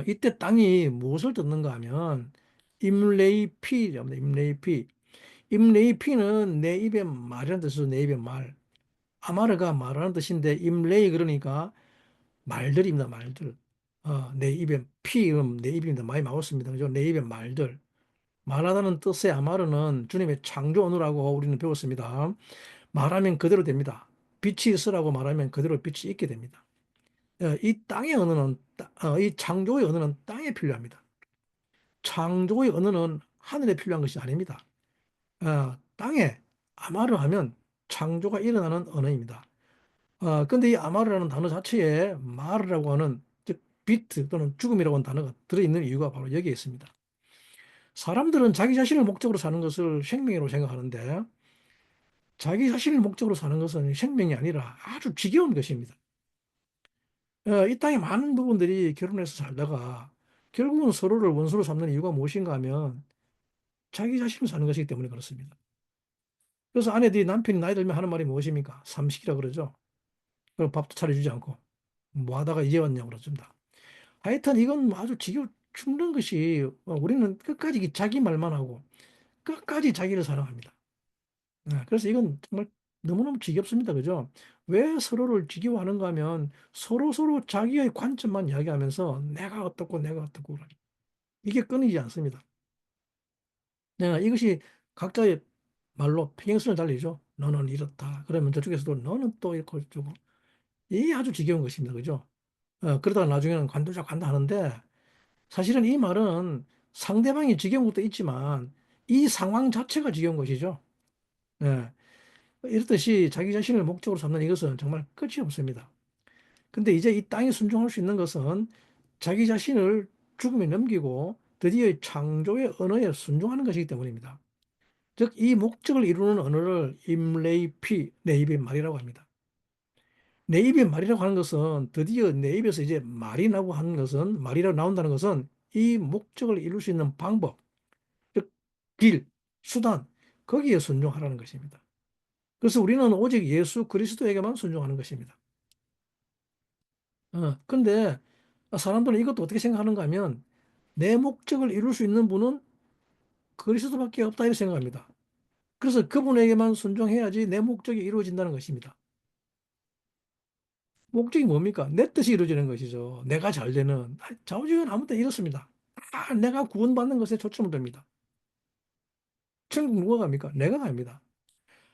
이때 땅이 무엇을 듣는가 하면 임레이피랍니다. 임레이피. 임레이피는 내 입에 말이라는 뜻이죠. 내 입에 말. 아마르가 말하는 뜻인데 임레이 그러니까 말들입니다. 말들. 내 입에 피, 내 입입니다. 많이 막았습니다. 그죠? 내 입에 말들. 말하다는 뜻의 아마르는 주님의 창조 언어라고 우리는 배웠습니다. 말하면 그대로 됩니다. 빛이 있으라고 말하면 그대로 빛이 있게 됩니다. 이 땅의 언어는, 이 창조의 언어는 땅에 필요합니다. 창조의 언어는 하늘에 필요한 것이 아닙니다. 땅에 아마르 하면 창조가 일어나는 언어입니다. 근데 이 아마르라는 단어 자체에 마르라고 하는, 즉, 비트 또는 죽음이라고 하는 단어가 들어있는 이유가 바로 여기에 있습니다. 사람들은 자기 자신을 목적으로 사는 것을 생명이라고 생각하는데, 자기 자신을 목적으로 사는 것은 생명이 아니라 아주 지겨운 것입니다. 이 땅의 많은 부분들이 결혼해서 살다가 결국은 서로를 원수로 삼는 이유가 무엇인가 하면 자기 자신을 사는 것이기 때문에 그렇습니다. 그래서 아내들이 남편이 나이 들면 하는 말이 무엇입니까? 삼식이라 그러죠. 그럼 밥도 차려주지 않고 뭐 하다가 이제 왔냐고 그러습니다. 하여튼 이건 뭐 아주 지겨 죽는 것이, 우리는 끝까지 자기 말만 하고 끝까지 자기를 사랑합니다. 그래서 이건 정말 너무너무 지겹습니다. 그죠? 왜 서로를 지겨워하는가 하면 서로 자기의 관점만 이야기하면서 내가 어떻고 내가 어떻고 그러죠. 이게 끊이지 않습니다. 이것이 각자의 말로 평행선을 달리죠. 너는 이렇다. 그러면 저쪽에서도 너는 또 이렇게 주고. 이게 아주 지겨운 것입니다. 그죠? 그러다가 나중에는 관두자 관다 하는데 사실은 이 말은 상대방이 지겨운 것도 있지만 이 상황 자체가 지겨운 것이죠. 예. 이렇듯이 자기 자신을 목적으로 삼는 이것은 정말 끝이 없습니다. 근데 이제 이 땅에 순종할 수 있는 것은 자기 자신을 죽음에 넘기고 드디어 창조의 언어에 순종하는 것이기 때문입니다. 즉, 이 목적을 이루는 언어를 임레이피, 내 입의 말이라고 합니다. 내 입의 말이라고 하는 것은 드디어 내 입에서 이제 말이 나고 하는 것은, 말이라고 나온다는 것은 이 목적을 이룰 수 있는 방법, 즉, 길, 수단, 거기에 순종하라는 것입니다. 그래서 우리는 오직 예수 그리스도에게만 순종하는 것입니다. 근데 사람들은 이것도 어떻게 생각하는가 하면 내 목적을 이룰 수 있는 분은 그리스도밖에 없다 이렇게 생각합니다. 그래서 그분에게만 순종해야지 내 목적이 이루어진다는 것입니다. 목적이 뭡니까? 내 뜻이 이루어지는 것이죠. 내가 잘 되는. 좌우지간 아무 때 이렇습니다. 내가 구원받는 것에 초점을 둡니다. 천국 누가 갑니까? 내가 갑니다.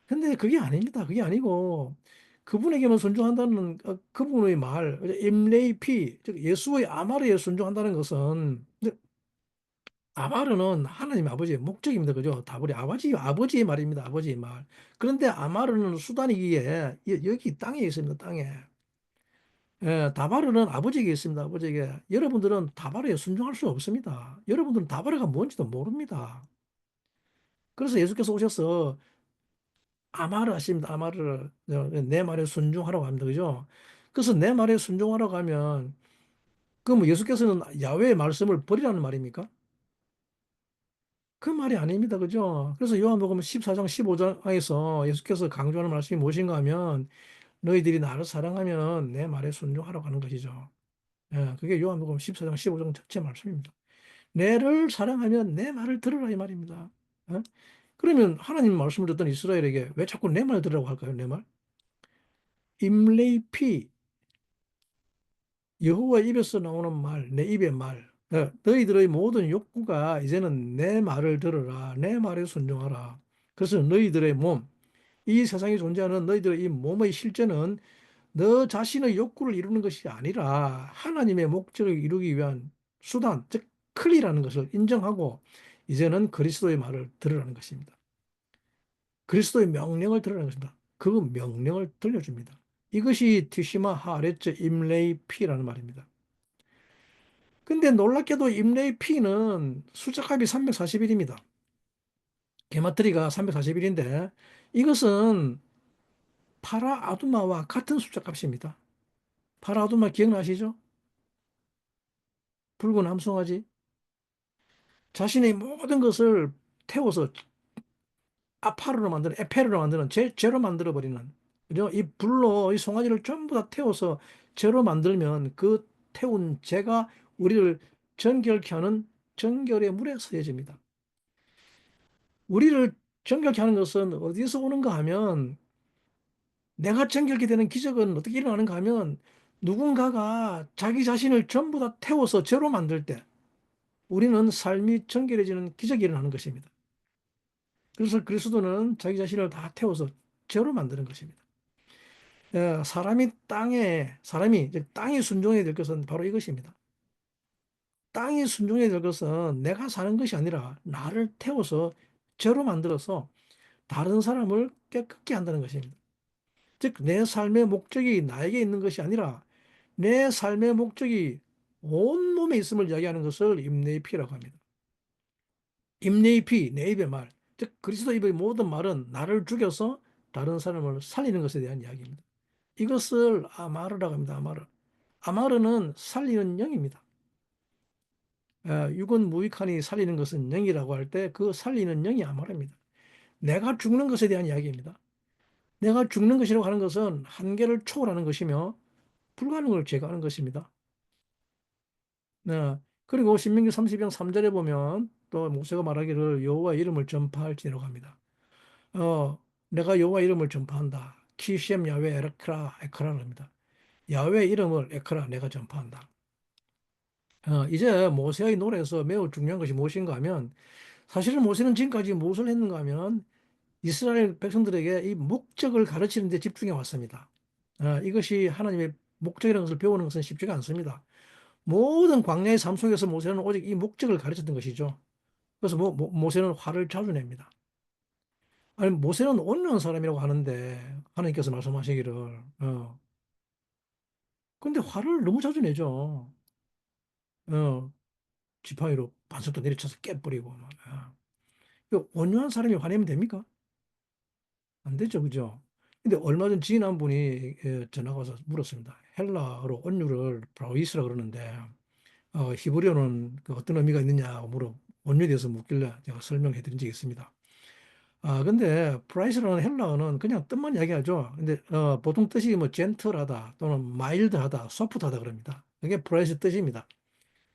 근데 그게 아닙니다. 그게 아니고 그분에게만 순종한다는 그분의 말, 임레이피, 즉 예수의 아마르에 순종한다는 것은, 아마르는 하나님 아버지의 목적입니다. 그죠? 다불이 아버지의 말입니다. 아버지의 말. 그런데 아마르는 수단이기에 여기 땅에 있습니다. 땅에. 다바르는 아버지에게 있습니다. 아버지에게. 여러분들은 다바르에 순종할 수 없습니다. 여러분들은 다바르가 뭔지도 모릅니다. 그래서 예수께서 오셔서 아마르 하십니다. 아마르. 내 말에 순종하라고 합니다. 그죠? 그래서 내 말에 순종하라고 하면, 그럼 예수께서는 야훼의 말씀을 버리라는 말입니까? 그 말이 아닙니다. 그죠? 그래서 요한복음 14장 15장에서 예수께서 강조하는 말씀이 무엇인가 하면 너희들이 나를 사랑하면 내 말에 순종하라고 하는 것이죠. 그게 요한복음 14장 15장 전체 말씀입니다. 내를 사랑하면 내 말을 들으라 이 말입니다. 그러면 하나님 말씀을 듣던 이스라엘에게 왜 자꾸 내 말 들으라고 할까요? 내 말? 임레이피, 여호와 입에서 나오는 말, 내 입의 말. 너희들의 모든 욕구가 이제는 내 말을 들으라. 내 말에 순종하라. 그래서 너희들의 몸, 이 세상에 존재하는 너희들의 이 몸의 실제는 너 자신의 욕구를 이루는 것이 아니라 하나님의 목적을 이루기 위한 수단, 즉 클리라는 것을 인정하고 이제는 그리스도의 말을 들으라는 것입니다. 그리스도의 명령을 들으라는 것입니다. 그 명령을 들려줍니다. 이것이 티시마 하레츠 임레이 피라는 말입니다. 근데 놀랍게도 임레이 피는 숫자값이 341입니다. 게마트리가 341인데 이것은 파라 아두마와 같은 숫자값입니다. 파라 아두마 기억나시죠? 붉은 함송아지. 자신의 모든 것을 태워서 아파르로 만드는, 에페르로 만드는, 제로 만들어 버리는. 그죠? 이 불로 이 송아지를 전부 다 태워서 제로 만들면 그 태운 재가 우리를 정결케 하는 정결의 물에 서해집니다. 우리를 정결케 하는 것은 어디서 오는가 하면, 내가 정결케 되는 기적은 어떻게 일어나는가 하면 누군가가 자기 자신을 전부 다 태워서 제로 만들 때, 우리는 삶이 정결해지는 기적이 일어나는 것입니다. 그래서 그리스도는 자기 자신을 다 태워서 죄로 만드는 것입니다. 사람이 이제 땅에 순종해야 될 것은 바로 이것입니다. 땅에 순종해야 될 것은 내가 사는 것이 아니라 나를 태워서 죄로 만들어서 다른 사람을 깨끗게 한다는 것입니다. 즉, 내 삶의 목적이 나에게 있는 것이 아니라 내 삶의 목적이 온몸에 있음을 이야기하는 것을 임내피라고 합니다. 임내피, 내 입의 말. 즉, 그리스도 입의 모든 말은 나를 죽여서 다른 사람을 살리는 것에 대한 이야기입니다. 이것을 아마르라고 합니다. 아마르. 아마르는 살리는 영입니다. 육은 무익하니 살리는 것은 영이라고 할 때 그 살리는 영이 아마르입니다. 내가 죽는 것에 대한 이야기입니다. 내가 죽는 것이라고 하는 것은 한계를 초월하는 것이며 불가능을 제거하는 것입니다. 네. 그리고 신명기 30장 3절에 보면 또 모세가 말하기를 여호와 이름을 전파할지라고 합니다. 내가 여호와 이름을 전파한다. 키셴 야훼 에크라 에크라를 합니다. 야훼 이름을 에크라 내가 전파한다. 이제 모세의 노래에서 매우 중요한 것이 무엇인가 하면 사실은 모세는 지금까지 무엇을 했는가 하면 이스라엘 백성들에게 이 목적을 가르치는 데 집중해 왔습니다. 이것이 하나님의 목적이라는 것을 배우는 것은 쉽지가 않습니다. 모든 광야의 삶 속에서 모세는 오직 이 목적을 가르쳤던 것이죠. 그래서 모세는 화를 자주 냅니다. 아니, 모세는 온유한 사람이라고 하는데 하나님께서 말씀하시기를 근데 화를 너무 자주 내죠. 어, 지팡이로 반석도 내리쳐서 깨버리고 막. 온유한 사람이 화내면 됩니까? 안 되죠, 그죠? 근데 얼마 전 지인 한 분이 전화가 와서 물었습니다. 헬라어로 온유를 브라우이스라 그러는데 히브리어는 그 어떤 의미가 있느냐고 온유에 대해서 묻길래 제가 설명해 드린 적이 있습니다. 근데 프라이스라는 헬라어는 그냥 뜻만 이야기하죠. 근데 보통 뜻이 뭐 젠틀하다 또는 마일드하다, 소프트하다 그럽니다. 그게 프라이스 뜻입니다.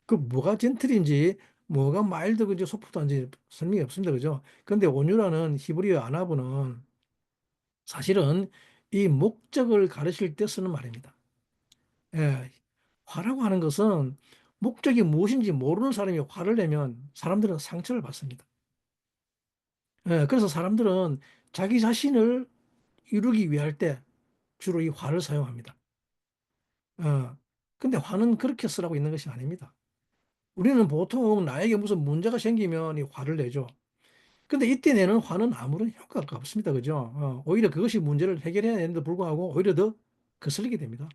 그 뭐가 젠틀인지 뭐가 마일드인지 소프트한지 설명이 없습니다. 그죠? 근데 온유라는 히브리어 아나브는 사실은 이 목적을 가르칠 때 쓰는 말입니다. 예, 화라고 하는 것은 목적이 무엇인지 모르는 사람이 화를 내면 사람들은 상처를 받습니다. 그래서 사람들은 자기 자신을 이루기 위할 때 주로 이 화를 사용합니다. 근데 화는 그렇게 쓰라고 있는 것이 아닙니다. 우리는 보통 나에게 무슨 문제가 생기면 이 화를 내죠. 근데 이때 내는 화는 아무런 효과가 없습니다. 그죠? 오히려 그것이 문제를 해결해야 되는데 불구하고 오히려 더 거슬리게 됩니다.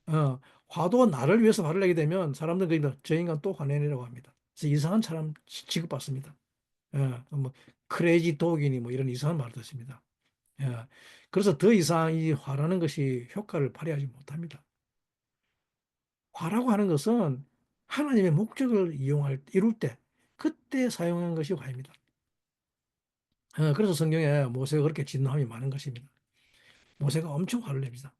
어, 화도 나를 위해서 화를 내게 되면 사람들은 그냥 저 인간 또 화내려고 합니다. 그래서 이상한 사람 취급받습니다. 뭐 크레이지 독이니 뭐 이런 이상한 말을 듣습니다. 예. 그래서 더 이상 이 화라는 것이 효과를 발휘하지 못합니다. 화라고 하는 것은 하나님의 목적을 이룰 때 그때 사용한 것이 화입니다. 그래서 성경에 모세가 그렇게 진노함이 많은 것입니다. 모세가 엄청 화를 냅니다.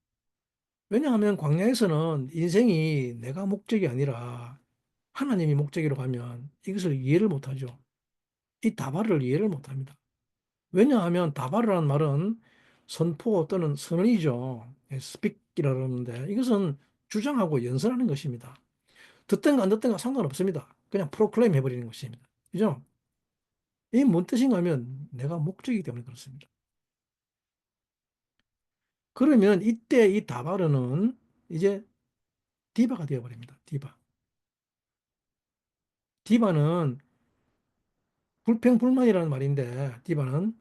왜냐하면 광야에서는 인생이 내가 목적이 아니라 하나님이 목적이라고 하면 이것을 이해를 못하죠. 이 다발을 이해를 못합니다. 왜냐하면 다발이라는 말은 선포 또는 선언이죠. 스픽이라 그러는데 이것은 주장하고 연설하는 것입니다. 듣든가 안 듣든가 상관없습니다. 그냥 프로클레임 해버리는 것입니다. 그죠? 이 뭔 뜻인가 하면 내가 목적이기 때문에 그렇습니다. 그러면 이때 이 다발은 이제 디바가 되어버립니다. 디바. 디바는 불평불만이라는 말인데 디바는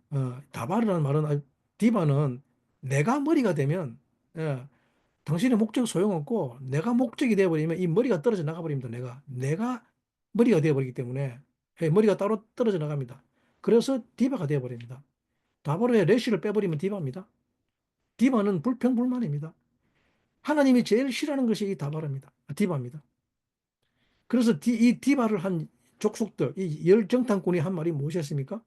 다발이라는 말은 디바는 내가 머리가 되면 당신의 목적 소용없고 내가 목적이 되어버리면 이 머리가 떨어져 나가버립니다. 내가 머리가 되어버리기 때문에 머리가 따로 떨어져 나갑니다. 그래서 디바가 되어버립니다. 다바로의 레시를 빼버리면 디바입니다. 디바는 불평불만입니다. 하나님이 제일 싫어하는 것이 이 다바입니다. 디바입니다. 그래서 이 디바를 한 족속들, 이 열정탐꾼이 한 말이 무엇이었습니까?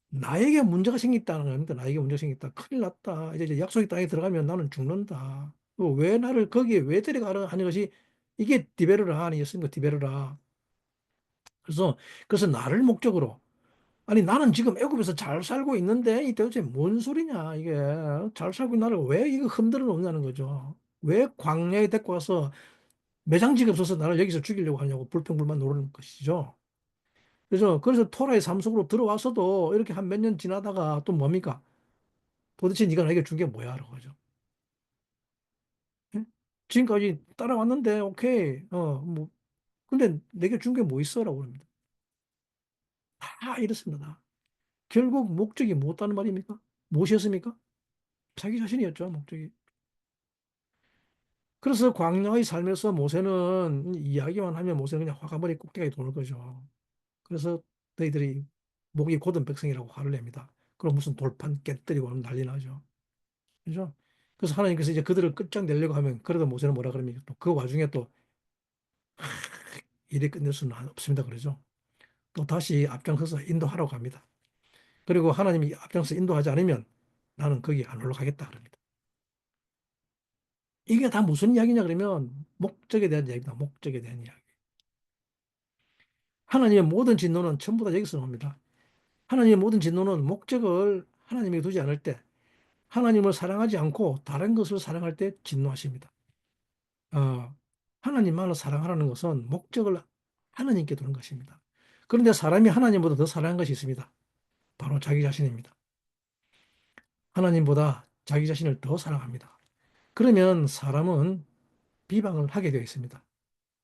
나에게 문제가 생겼다는 겁니다. 나에게 문제가 생겼다. 큰일 났다. 이제 약속의 땅에 들어가면 나는 죽는다. 왜 나를 거기에 왜 데려가라 하는 것이 이게 디베르라 아니었습니까? 디베르라. 그래서 나를 목적으로 아니 나는 지금 애굽에서 잘 살고 있는데 이 도대체 뭔 소리냐 이게 잘 살고 있는 나를 왜 이거 흔들어 놓냐는 거죠. 왜 광야에 데리고 와서 매장지가 없어서 나를 여기서 죽이려고 하냐고 불평불만 노르는 것이죠. 그래서 토라의 삶 속으로 들어와서도 이렇게 한 몇 년 지나다가 또 뭡니까? 도대체 네가 나에게 준 게 뭐야? 라고 하죠. 예? 지금까지 따라왔는데, 오케이. 뭐, 근데 내게 준 게 뭐 있어? 라고 합니다. 다 이렇습니다. 결국 목적이 무엇다는 말입니까? 무엇이었습니까? 자기 자신이었죠, 목적이. 그래서 광야의 삶에서 모세는 이야기만 하면 모세는 그냥 화가머리 꼭대기에 도는 거죠. 그래서 너희들이 목이 곧은 백성이라고 화를 냅니다. 그럼 무슨 돌판 깨뜨리고 하면 난리 나죠. 그죠? 그래서 하나님께서 이제 그들을 끝장내려고 하면 그래도 모세는 뭐라 그럽니까? 또 그 와중에 또 일이 끝낼 수는 없습니다. 그러죠. 또 다시 앞장서서 인도하라고 합니다. 그리고 하나님이 앞장서 인도하지 않으면 나는 거기 안 올라가겠다 그럽니다. 이게 다 무슨 이야기냐 그러면 목적에 대한 이야기입니다. 목적에 대한 이야기. 하나님의 모든 진노는 전부 다 여기서 나옵니다. 하나님의 모든 진노는 목적을 하나님에게 두지 않을 때, 하나님을 사랑하지 않고 다른 것을 사랑할 때 진노하십니다. 어, 하나님만을 사랑하라는 것은 목적을 하나님께 두는 것입니다. 그런데 사람이 하나님보다 더 사랑한 것이 있습니다. 바로 자기 자신입니다. 하나님보다 자기 자신을 더 사랑합니다. 그러면 사람은 비방을 하게 되어 있습니다.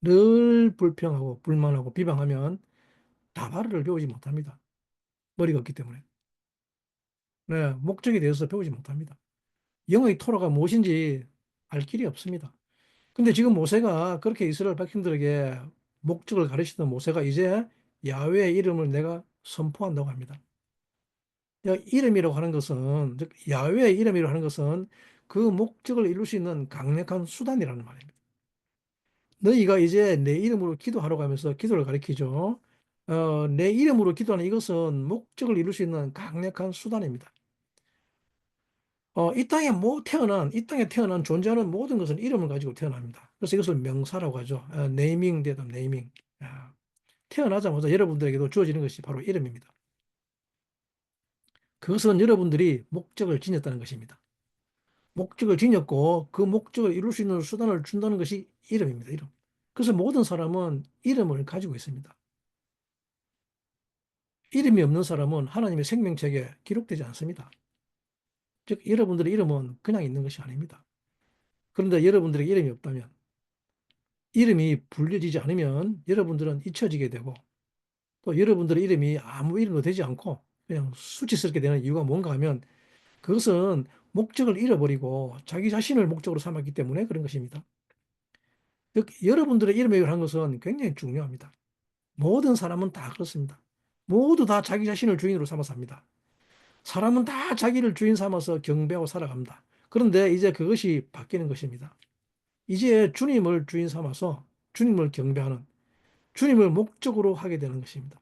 늘 불평하고 불만하고 비방하면 다발을 배우지 못합니다. 머리가 없기 때문에. 네, 목적에 대해서 배우지 못합니다. 영의 토라가 무엇인지 알 길이 없습니다. 근데 지금 모세가 그렇게 이스라엘 백성들에게 목적을 가르치던 모세가 이제 야훼의 이름을 내가 선포한다고 합니다. 이름이라고 하는 것은, 즉 야훼의 이름이라고 하는 것은 그 목적을 이룰 수 있는 강력한 수단이라는 말입니다. 너희가 이제 내 이름으로 기도하라고 하면서 기도를 가리키죠. 내 이름으로 기도하는 이것은 목적을 이룰 수 있는 강력한 수단입니다. 이 땅에 태어난 존재하는 모든 것은 이름을 가지고 태어납니다. 그래서 이것을 명사라고 하죠. 네이밍 대담 네이밍. 아, 태어나자마자 여러분들에게도 주어지는 것이 바로 이름입니다. 그것은 여러분들이 목적을 지녔다는 것입니다. 목적을 지녔고 그 목적을 이룰 수 있는 수단을 준다는 것이 이름입니다. 이름. 그래서 모든 사람은 이름을 가지고 있습니다. 이름이 없는 사람은 하나님의 생명책에 기록되지 않습니다. 즉, 여러분들의 이름은 그냥 있는 것이 아닙니다. 그런데 여러분들의 이름이 없다면, 이름이 불려지지 않으면 여러분들은 잊혀지게 되고, 또 여러분들의 이름이 아무 이름도 되지 않고 그냥 수치스럽게 되는 이유가 뭔가 하면 그것은 목적을 잃어버리고 자기 자신을 목적으로 삼았기 때문에 그런 것입니다. 즉, 여러분들의 이름이라고 하는 것은 굉장히 중요합니다. 모든 사람은 다 그렇습니다. 모두 다 자기 자신을 주인으로 삼아서 합니다. 사람은 다 자기를 주인 삼아서 경배하고 살아갑니다. 그런데 이제 그것이 바뀌는 것입니다. 이제 주님을 주인 삼아서 주님을 경배하는, 주님을 목적으로 하게 되는 것입니다.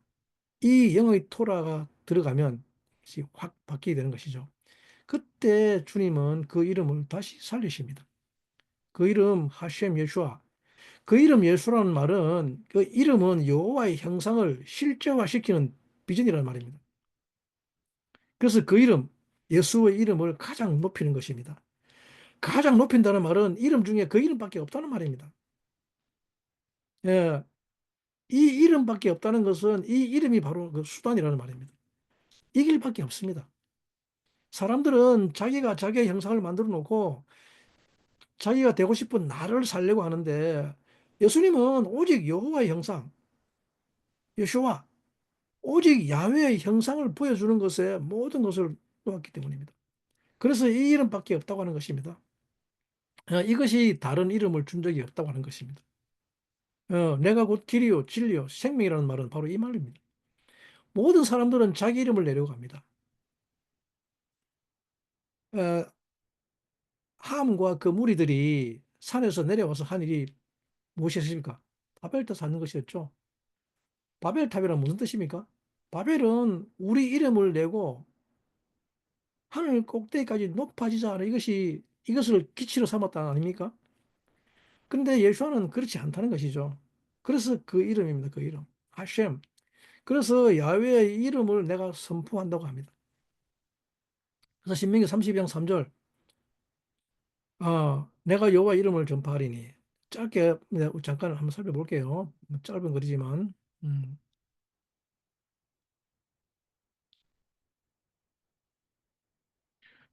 이 영의 토라가 들어가면 확 바뀌게 되는 것이죠. 그때 주님은 그 이름을 다시 살리십니다. 그 이름 하셴 예슈아. 그 이름 예수라는 말은, 그 이름은 여호와의 형상을 실제화시키는 비전이라는 말입니다. 그래서 그 이름, 예수의 이름을 가장 높이는 것입니다. 가장 높인다는 말은 이름 중에 그 이름밖에 없다는 말입니다. 예, 이 이름밖에 없다는 것은 이 이름이 바로 그 수단이라는 말입니다. 이 길밖에 없습니다. 사람들은 자기가 자기의 형상을 만들어 놓고 자기가 되고 싶은 나를 살려고 하는데 예수님은 오직 여호와의 형상, 예수와 오직 야훼의 형상을 보여주는 것에 모든 것을 놓았기 때문입니다. 그래서 이 이름밖에 없다고 하는 것입니다. 이것이 다른 이름을 준 적이 없다고 하는 것입니다. 내가 곧 길이요, 진리요, 생명이라는 말은 바로 이 말입니다. 모든 사람들은 자기 이름을 내려고 합니다. 어, 함과 그 무리들이 산에서 내려와서 한 일이 무엇이었습니까? 바벨탑 쌓는 것이었죠. 바벨탑이란 무슨 뜻입니까? 바벨은 우리 이름을 내고 하늘 꼭대기까지 높아지자 하는 이것을 기치로 삼았다 아닙니까? 근데 예수와는 그렇지 않다는 것이죠. 그래서 그 이름입니다. 그 이름. 하셴. 그래서 야훼의 이름을 내가 선포한다고 합니다. 그래서 신명기 32장 3절, 내가 여호와 이름을 전파하리니 짧게 네, 잠깐 한번 살펴볼게요. 뭐 짧은 글이지만. 음.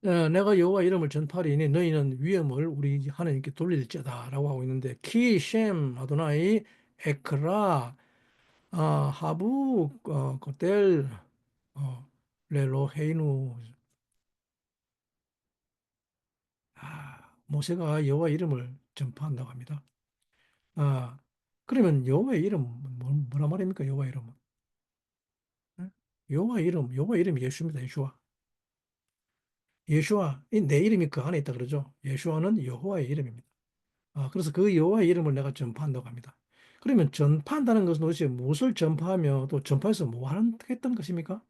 내가 여호와 이름을 전파하리니 너희는 위엄을 우리 하나님께 돌릴지어다라고 하고 있는데 키, 셈, 아도나이, 에크라, 하부, 고델, 어, 레로헤이누. 모세가 여호와 이름을 전파한다고 합니다. 아, 그러면 여호와의 이름 뭐라 말입니까? 여호와 이름은 예? 여호와 이름이 예수입니다. 예수와. 예수와 이 내 이름이 그 안에 있다 그러죠. 예수와는 여호와의 이름입니다. 그래서 그 여호와의 이름을 내가 전파한다고 합니다. 그러면 전파한다는 것은 도대체 무엇을 전파하며 또 전파해서 뭐 하겠다는 것입니까?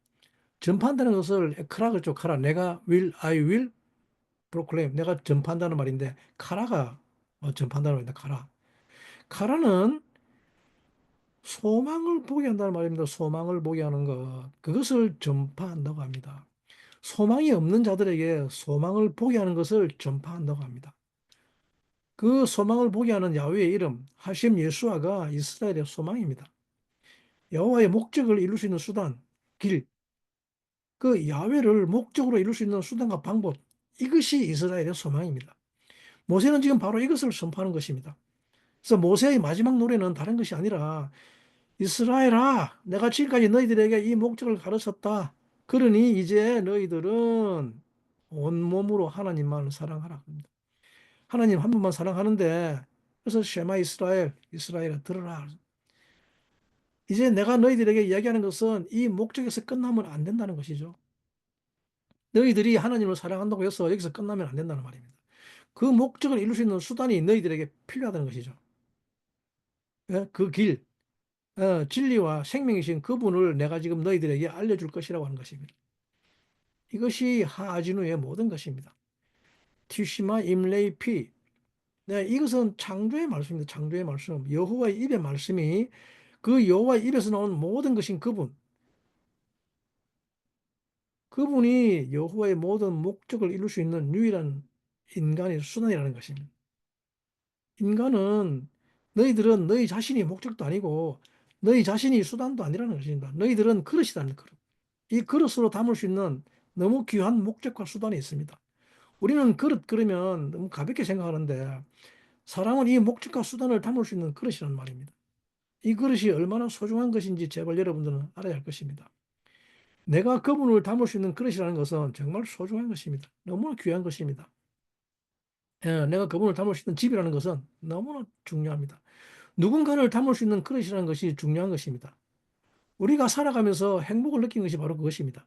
전파한다는 것을 크라를 쪽 카라 내가 I will proclaim 내가 전파한다는 말인데 카라가 전파한다는 말입니다. 카라는 소망을 보게 한다는 말입니다. 소망을 보게 하는 것. 그것을 전파한다고 합니다. 소망이 없는 자들에게 소망을 보게 하는 것을 전파한다고 합니다. 그 소망을 보게 하는 야훼의 이름, 하심 예수아가 이스라엘의 소망입니다. 여호와의 목적을 이룰 수 있는 수단, 길, 그 야훼를 목적으로 이룰 수 있는 수단과 방법, 이것이 이스라엘의 소망입니다. 모세는 지금 바로 이것을 선포하는 것입니다. 그래서 모세의 마지막 노래는 다른 것이 아니라 이스라엘아, 내가 지금까지 너희들에게 이 목적을 가르쳤다. 그러니 이제 너희들은 온몸으로 하나님만을 사랑하라. 하나님 한 분만 사랑하는데 그래서 쉐마 이스라엘, 이스라엘아 들어라. 이제 내가 너희들에게 이야기하는 것은 이 목적에서 끝나면 안 된다는 것이죠. 너희들이 하나님을 사랑한다고 해서 여기서 끝나면 안 된다는 말입니다. 그 목적을 이룰 수 있는 수단이 너희들에게 필요하다는 것이죠. 예? 그 길, 진리와 생명이신 그분을 내가 지금 너희들에게 알려줄 것이라고 하는 것입니다. 이것이 하아지누의 모든 것입니다. 티시마 임레이피. 네, 이것은 창조의 말씀입니다. 창조의 말씀. 여호와의 입의 말씀이 그 여호와의 입에서 나온 모든 것인 그분. 그분이 여호와의 모든 목적을 이룰 수 있는 유일한 인간의 수단이라는 것입니다. 인간은 너희들은 너희 자신이 목적도 아니고 너희 자신이 수단도 아니라는 것입니다. 너희들은 그릇이라는 그릇. 이 그릇으로 담을 수 있는 너무 귀한 목적과 수단이 있습니다. 우리는 그릇 그러면 너무 가볍게 생각하는데 사람은 이 목적과 수단을 담을 수 있는 그릇이란 말입니다. 이 그릇이 얼마나 소중한 것인지 제발 여러분들은 알아야 할 것입니다. 내가 그분을 담을 수 있는 그릇이라는 것은 정말 소중한 것입니다. 너무나 귀한 것입니다. 내가 그분을 담을 수 있는 집이라는 것은 너무나 중요합니다. 누군가를 담을 수 있는 그릇이라는 것이 중요한 것입니다. 우리가 살아가면서 행복을 느끼는 것이 바로 그것입니다.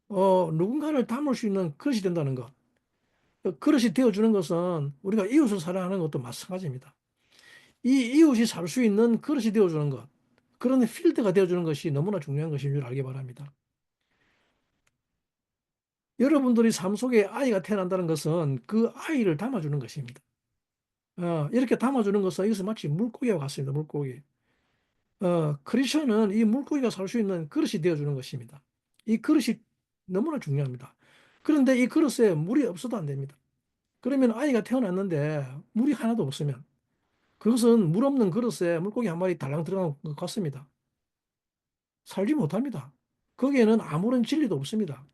누군가를 담을 수 있는 그릇이 된다는 것. 그릇이 되어주는 것은 우리가 이웃을 사랑하는 것도 마찬가지입니다. 이 이웃이 살 수 있는 그릇이 되어주는 것. 그런 필드가 되어주는 것이 너무나 중요한 것인 줄 알기 바랍니다. 여러분들이 삶 속에 아이가 태어난다는 것은 그 아이를 담아주는 것입니다. 이렇게 담아주는 것은 이것은 마치 물고기와 같습니다. 물고기. 크리스천은 이 물고기가 살 수 있는 그릇이 되어주는 것입니다. 이 그릇이 너무나 중요합니다. 그런데 이 그릇에 물이 없어도 안 됩니다. 그러면 아이가 태어났는데 물이 하나도 없으면 그것은 물 없는 그릇에 물고기 한 마리 달랑 들어간 것 같습니다. 살지 못합니다. 거기에는 아무런 진리도 없습니다.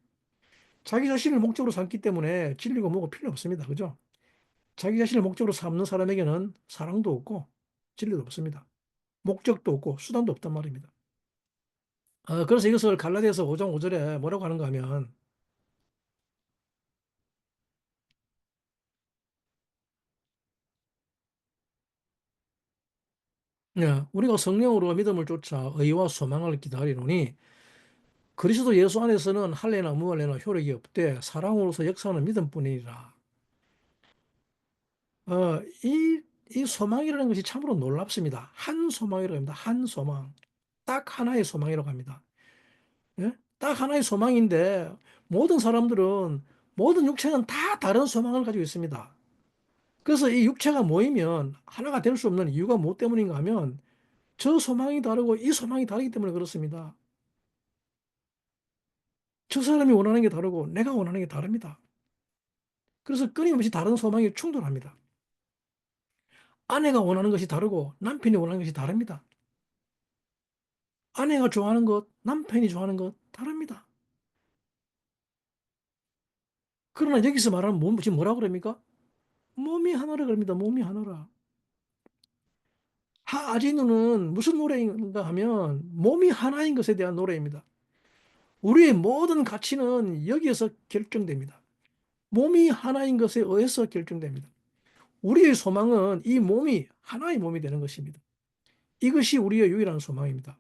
자기 자신을 목적으로 삼기 때문에 진리가 뭐가 필요 없습니다. 그죠? 자기 자신을 목적으로 삼는 사람에게는 사랑도 없고 진리도 없습니다. 목적도 없고 수단도 없단 말입니다. 그래서 이것을 갈라디아서 5장 5절에 뭐라고 하는가 하면 우리가 성령으로 믿음을 쫓아 의와 소망을 기다리노니 그리스도 예수 안에서는 할례나 무할례나 효력이 없되 사랑으로서 역사하는 믿음뿐이니라. 이 소망이라는 것이 참으로 놀랍습니다. 한 소망이라고 합니다. 한 소망. 딱 하나의 소망이라고 합니다. 예? 딱 하나의 소망인데 모든 사람들은 모든 육체는 다 다른 소망을 가지고 있습니다. 그래서 이 육체가 모이면 하나가 될 수 없는 이유가 뭐 때문인가 하면 저 소망이 다르고 이 소망이 다르기 때문에 그렇습니다. 저 사람이 원하는 게 다르고 내가 원하는 게 다릅니다. 그래서 끊임없이 다른 소망이 충돌합니다. 아내가 원하는 것이 다르고 남편이 원하는 것이 다릅니다. 아내가 좋아하는 것, 남편이 좋아하는 것 다릅니다. 그러나 여기서 말하는 몸, 지금 뭐라 그럽니까? 몸이 하나라 그럽니다. 몸이 하나라. 아진우는 무슨 노래인가 하면 몸이 하나인 것에 대한 노래입니다. 우리의 모든 가치는 여기에서 결정됩니다. 몸이 하나인 것에 의해서 결정됩니다. 우리의 소망은 이 몸이 하나의 몸이 되는 것입니다. 이것이 우리의 유일한 소망입니다.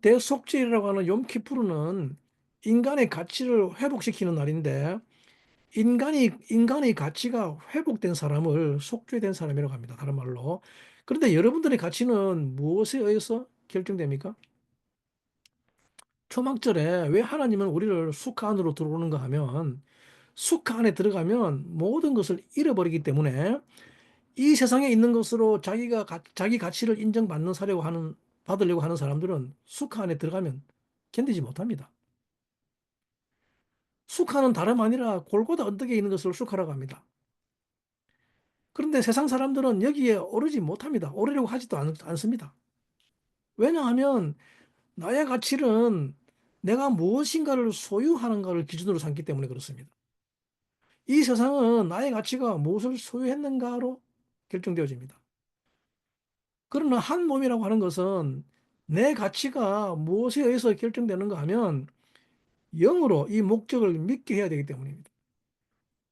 대속죄라고 하는 욤키푸르는 인간의 가치를 회복시키는 날인데 인간의 가치가 회복된 사람을 속죄된 사람이라고 합니다. 다른 말로. 그런데 여러분들의 가치는 무엇에 의해서 결정됩니까? 초막절에 왜 하나님은 우리를 수카 안으로 들어오는가 하면 수카 안에 들어가면 모든 것을 잃어버리기 때문에 이 세상에 있는 것으로 자기 가치를 인정받는 사려고 하는 받으려고 하는 사람들은 수카 안에 들어가면 견디지 못합니다. 수카는 다름 아니라 골고다 언덕에 있는 것을 수카라고 합니다. 그런데 세상 사람들은 여기에 오르지 못합니다. 오르려고 하지도 않습니다. 왜냐하면 나의 가치는 내가 무엇인가를 소유하는가를 기준으로 삼기 때문에 그렇습니다. 이 세상은 나의 가치가 무엇을 소유했는가로 결정되어집니다. 그러나 한 몸이라고 하는 것은 내 가치가 무엇에 의해서 결정되는가 하면 영으로 이 목적을 믿게 해야 되기 때문입니다.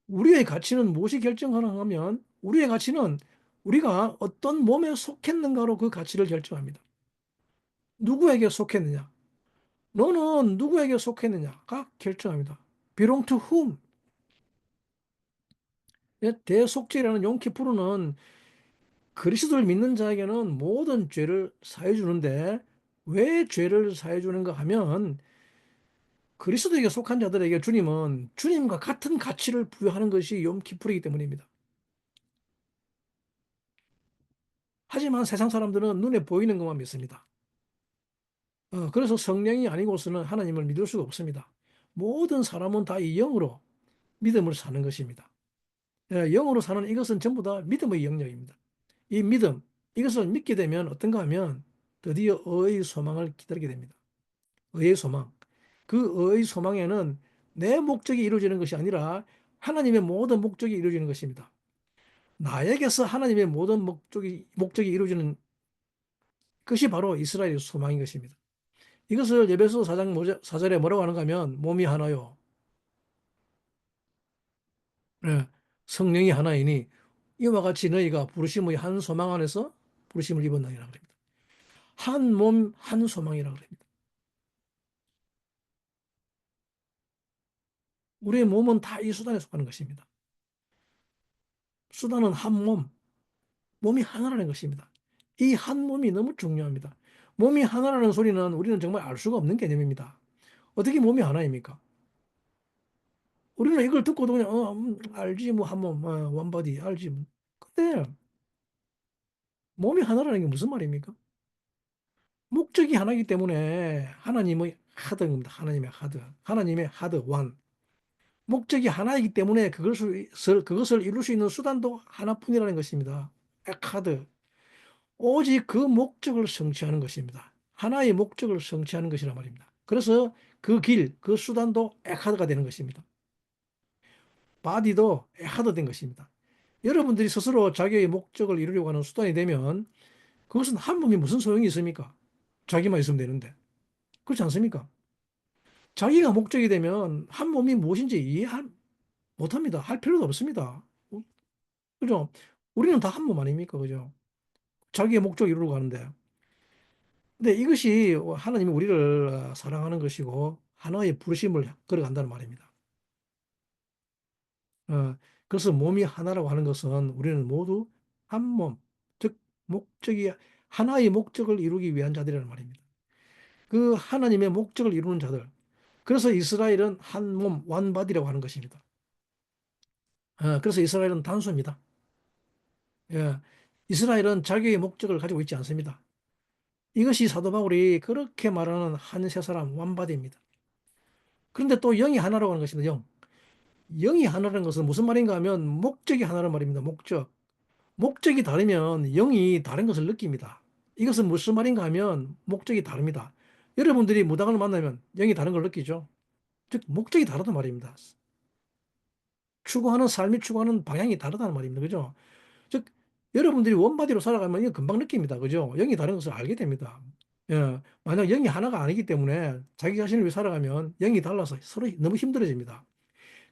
우리의 가치는 무엇이 결정하는가 하면 우리의 가치는 우리가 어떤 몸에 속했는가로 그 가치를 결정합니다. 누구에게 속했느냐? 너는 누구에게 속했느냐가 결정합니다. belong to whom? 대속죄라는 용키푸르는 그리스도를 믿는 자에게는 모든 죄를 사해 주는데 왜 죄를 사해 주는가 하면 그리스도에게 속한 자들에게 주님은 주님과 같은 가치를 부여하는 것이 욤키푸르이기 때문입니다. 하지만 세상 사람들은 눈에 보이는 것만 믿습니다. 그래서 성령이 아니고서는 하나님을 믿을 수가 없습니다. 모든 사람은 다 이 영으로 믿음을 사는 것입니다. 영으로 사는 이것은 전부 다 믿음의 영역입니다. 이 믿음, 이것을 믿게 되면 어떤가 하면 드디어 의의 소망을 기다리게 됩니다. 의의 소망. 그 의의 소망에는 내 목적이 이루어지는 것이 아니라 하나님의 모든 목적이 이루어지는 것입니다. 나에게서 하나님의 모든 목적이 이루어지는 것이 바로 이스라엘의 소망인 것입니다. 이것을 에베소 4장 4절에 뭐라고 하는가 하면 몸이 하나요. 네, 성령이 하나이니 이와 같이 너희가 부르심의 한 소망 안에서 부르심을 입었나이라 그럽니다. 한 몸, 한 소망이라 그럽니다. 우리의 몸은 다 이 수단에 속하는 것입니다. 수단은 한 몸, 몸이 하나라는 것입니다. 이 한 몸이 너무 중요합니다. 몸이 하나라는 소리는 우리는 정말 알 수가 없는 개념입니다. 어떻게 몸이 하나입니까? 우리는 이걸 듣고도 그냥 알지 뭐 한 몸, 원바디 알지 뭐. 근데 몸이 하나라는 게 무슨 말입니까? 목적이 하나이기 때문에 하나님의 하드입니다. 하나님의 하드. 하나님의 하드 원. 목적이 하나이기 때문에 그것을 이룰 수 있는 수단도 하나뿐이라는 것입니다. 에카드. 오직 그 목적을 성취하는 것입니다. 하나의 목적을 성취하는 것이란 말입니다. 그래서 그 길, 그 수단도 에카드가 되는 것입니다. 바디도 에카드 된 것입니다. 여러분들이 스스로 자기의 목적을 이루려고 하는 수단이 되면 그것은 한 몸이 무슨 소용이 있습니까? 자기만 있으면 되는데. 그렇지 않습니까? 자기가 목적이 되면 한 몸이 무엇인지 이해 못합니다. 할 필요도 없습니다. 그죠? 우리는 다 한 몸 아닙니까? 그죠? 자기의 목적 이루려고 하는데. 근데 이것이 하나님이 우리를 사랑하는 것이고 하나의 부르심을 걸어간다는 말입니다. 어, 그래서 몸이 하나라고 하는 것은 우리는 모두 한 몸, 즉 목적이 하나의 목적을 이루기 위한 자들이라는 말입니다. 그 하나님의 목적을 이루는 자들. 그래서 이스라엘은 한 몸, 원바디라고 하는 것입니다. 그래서 이스라엘은 단수입니다. 예, 이스라엘은 자기의 목적을 가지고 있지 않습니다. 이것이 사도 바울이 그렇게 말하는 한 세 사람 원바디입니다. 그런데 또 영이 하나라고 하는 것입니다. 영. 영이 하나라는 것은 무슨 말인가 하면 목적이 하나란 말입니다. 목적. 목적이 다르면 영이 다른 것을 느낍니다. 이것은 무슨 말인가 하면 목적이 다릅니다. 여러분들이 무당을 만나면 영이 다른 걸 느끼죠. 즉, 목적이 다르단 말입니다. 추구하는 삶이 추구하는 방향이 다르다는 말입니다. 그죠? 즉, 여러분들이 원바디로 살아가면 이거 금방 느낍니다. 그죠? 영이 다른 것을 알게 됩니다. 예, 만약 영이 하나가 아니기 때문에 자기 자신을 위해 살아가면 영이 달라서 서로 너무 힘들어집니다.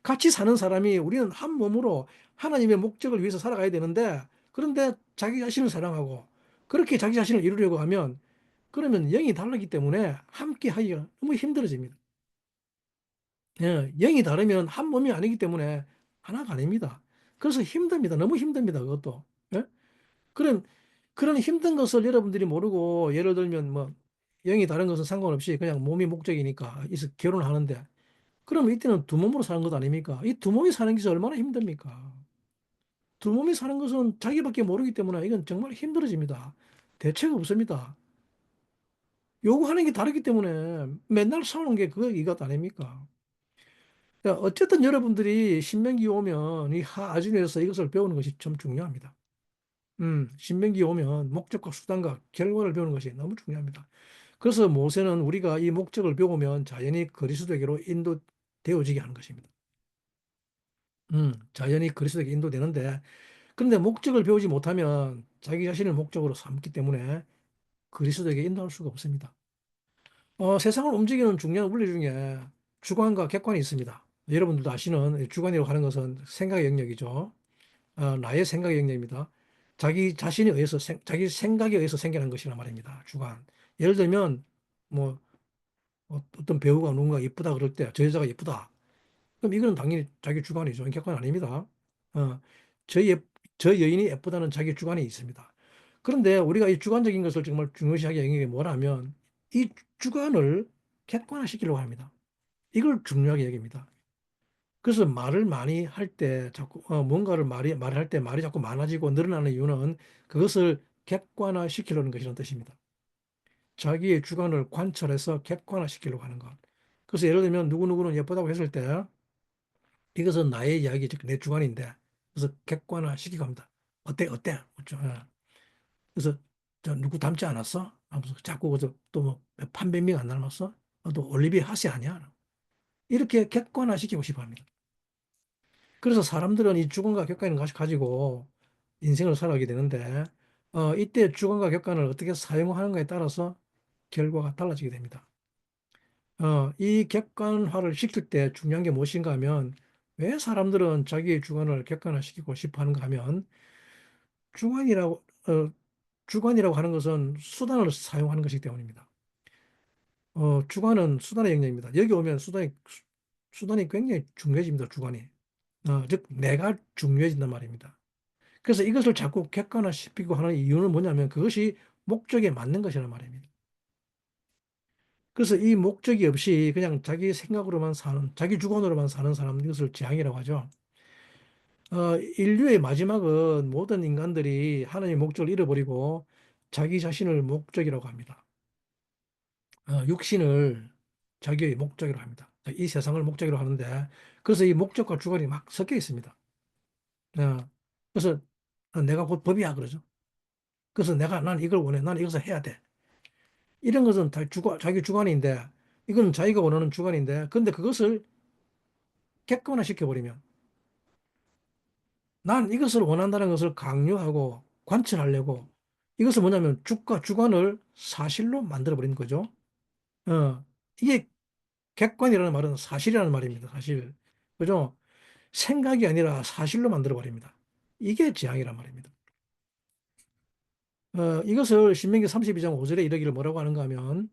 같이 사는 사람이 우리는 한 몸으로 하나님의 목적을 위해서 살아가야 되는데 그런데 자기 자신을 사랑하고 그렇게 자기 자신을 이루려고 하면 그러면 영이 다르기 때문에 함께 하기가 너무 힘들어집니다. 예, 영이 다르면 한 몸이 아니기 때문에 하나가 아닙니다. 그래서 힘듭니다. 너무 힘듭니다. 그것도. 예? 그런 그런 힘든 것을 여러분들이 모르고 예를 들면 뭐 영이 다른 것은 상관없이 그냥 몸이 목적이니까 이서 결혼을 하는데 그러면 이때는 두 몸으로 사는 것 아닙니까? 이 두 몸이 사는 것이 얼마나 힘듭니까? 두 몸이 사는 것은 자기밖에 모르기 때문에 이건 정말 힘들어집니다. 대책 없습니다. 요구하는 게 다르기 때문에 맨날 싸우는 게 그거 이것 아닙니까? 자, 어쨌든 여러분들이 신명기 오면 이 하아진에서 이것을 배우는 것이 좀 중요합니다. 신명기 오면 목적과 수단과 결과를 배우는 것이 너무 중요합니다. 그래서 모세는 우리가 이 목적을 배우면 자연히 그리스도에게로 인도되어지게 하는 것입니다. 자연히 그리스도에게 인도되는데, 그런데 목적을 배우지 못하면 자기 자신을 목적으로 삼기 때문에 그리스도에게 인도할 수가 없습니다. 세상을 움직이는 중요한 원리 중에 주관과 객관이 있습니다. 여러분들도 아시는 주관이라고 하는 것은 생각의 영역이죠. 나의 생각의 영역입니다. 자기 자신에 의해서, 자기 생각에 의해서 생겨난 것이란 말입니다. 주관. 예를 들면, 뭐, 어떤 배우가 누군가 예쁘다 그럴 때, 저 여자가 예쁘다. 그럼 이거는 당연히 자기 주관이죠. 객관 아닙니다. 어, 저, 예, 저 여인이 예쁘다는 자기 주관이 있습니다. 그런데 우리가 이 주관적인 것을 정말 중요시하게 여기는 게 뭐라면 이 주관을 객관화시키려고 합니다. 이걸 중요하게 여깁니다. 그래서 말을 많이 할 때 자꾸 뭔가를 말할 때 말이 자꾸 많아지고 늘어나는 이유는 그것을 객관화시키려는 것이라는 뜻입니다. 자기의 주관을 관찰해서 객관화시키려고 하는 것. 그래서 예를 들면 누구누구는 예쁘다고 했을 때 이것은 나의 이야기, 즉 내 주관인데 그래서 객관화시키고 합니다. 어때? 어때? 그렇죠. 예. 그래서 저 누구 닮지 않았어? 하면서 자꾸 그래서 또뭐 판별미가 안 닮았어? 또 올리비아 하시 아니야? 이렇게 객관화시키고 싶어 합니다. 그래서 사람들은 이 주관과 객관을 가지고 인생을 살아가게 되는데 이때 주관과 객관을 어떻게 사용하는가에 따라서 결과가 달라지게 됩니다. 이 객관화를 시킬 때 중요한 게 무엇인가 하면 왜 사람들은 자기의 주관을 객관화시키고 싶어 하는가 하면 주관이라고, 주관이라고 하는 것은 수단을 사용하는 것이기 때문입니다. 주관은 수단의 영역입니다. 여기 오면 수단이 굉장히 중요해집니다. 주관이. 즉, 내가 중요해진단 말입니다. 그래서 이것을 자꾸 객관화시키고 하는 이유는 뭐냐면 그것이 목적에 맞는 것이란 말입니다. 그래서 이 목적이 없이 그냥 자기 생각으로만 사는, 자기 주관으로만 사는 사람, 이것을 지향이라고 하죠. 인류의 마지막은 모든 인간들이 하나님의 목적을 잃어버리고 자기 자신을 목적이라고 합니다. 육신을 자기의 목적이라고 합니다. 이 세상을 목적이라고 하는데, 그래서 이 목적과 주관이 막 섞여 있습니다. 어, 그래서 내가 곧 법이야, 그러죠. 그래서 난 이걸 원해. 난 이것을 해야 돼. 이런 것은 다 자기 주관인데, 이건 자기가 원하는 주관인데, 근데 그것을 객관화시켜버리면, 난 이것을 원한다는 것을 강요하고 관철하려고, 이것은 뭐냐면 주가 주관을 사실로 만들어버리는 거죠. 어, 이게 객관이라는 말은 사실이라는 말입니다. 사실. 그죠? 생각이 아니라 사실로 만들어버립니다. 이게 지향이란 말입니다. 이것을 신명기 32장 5절에 이르기를 뭐라고 하는가 하면,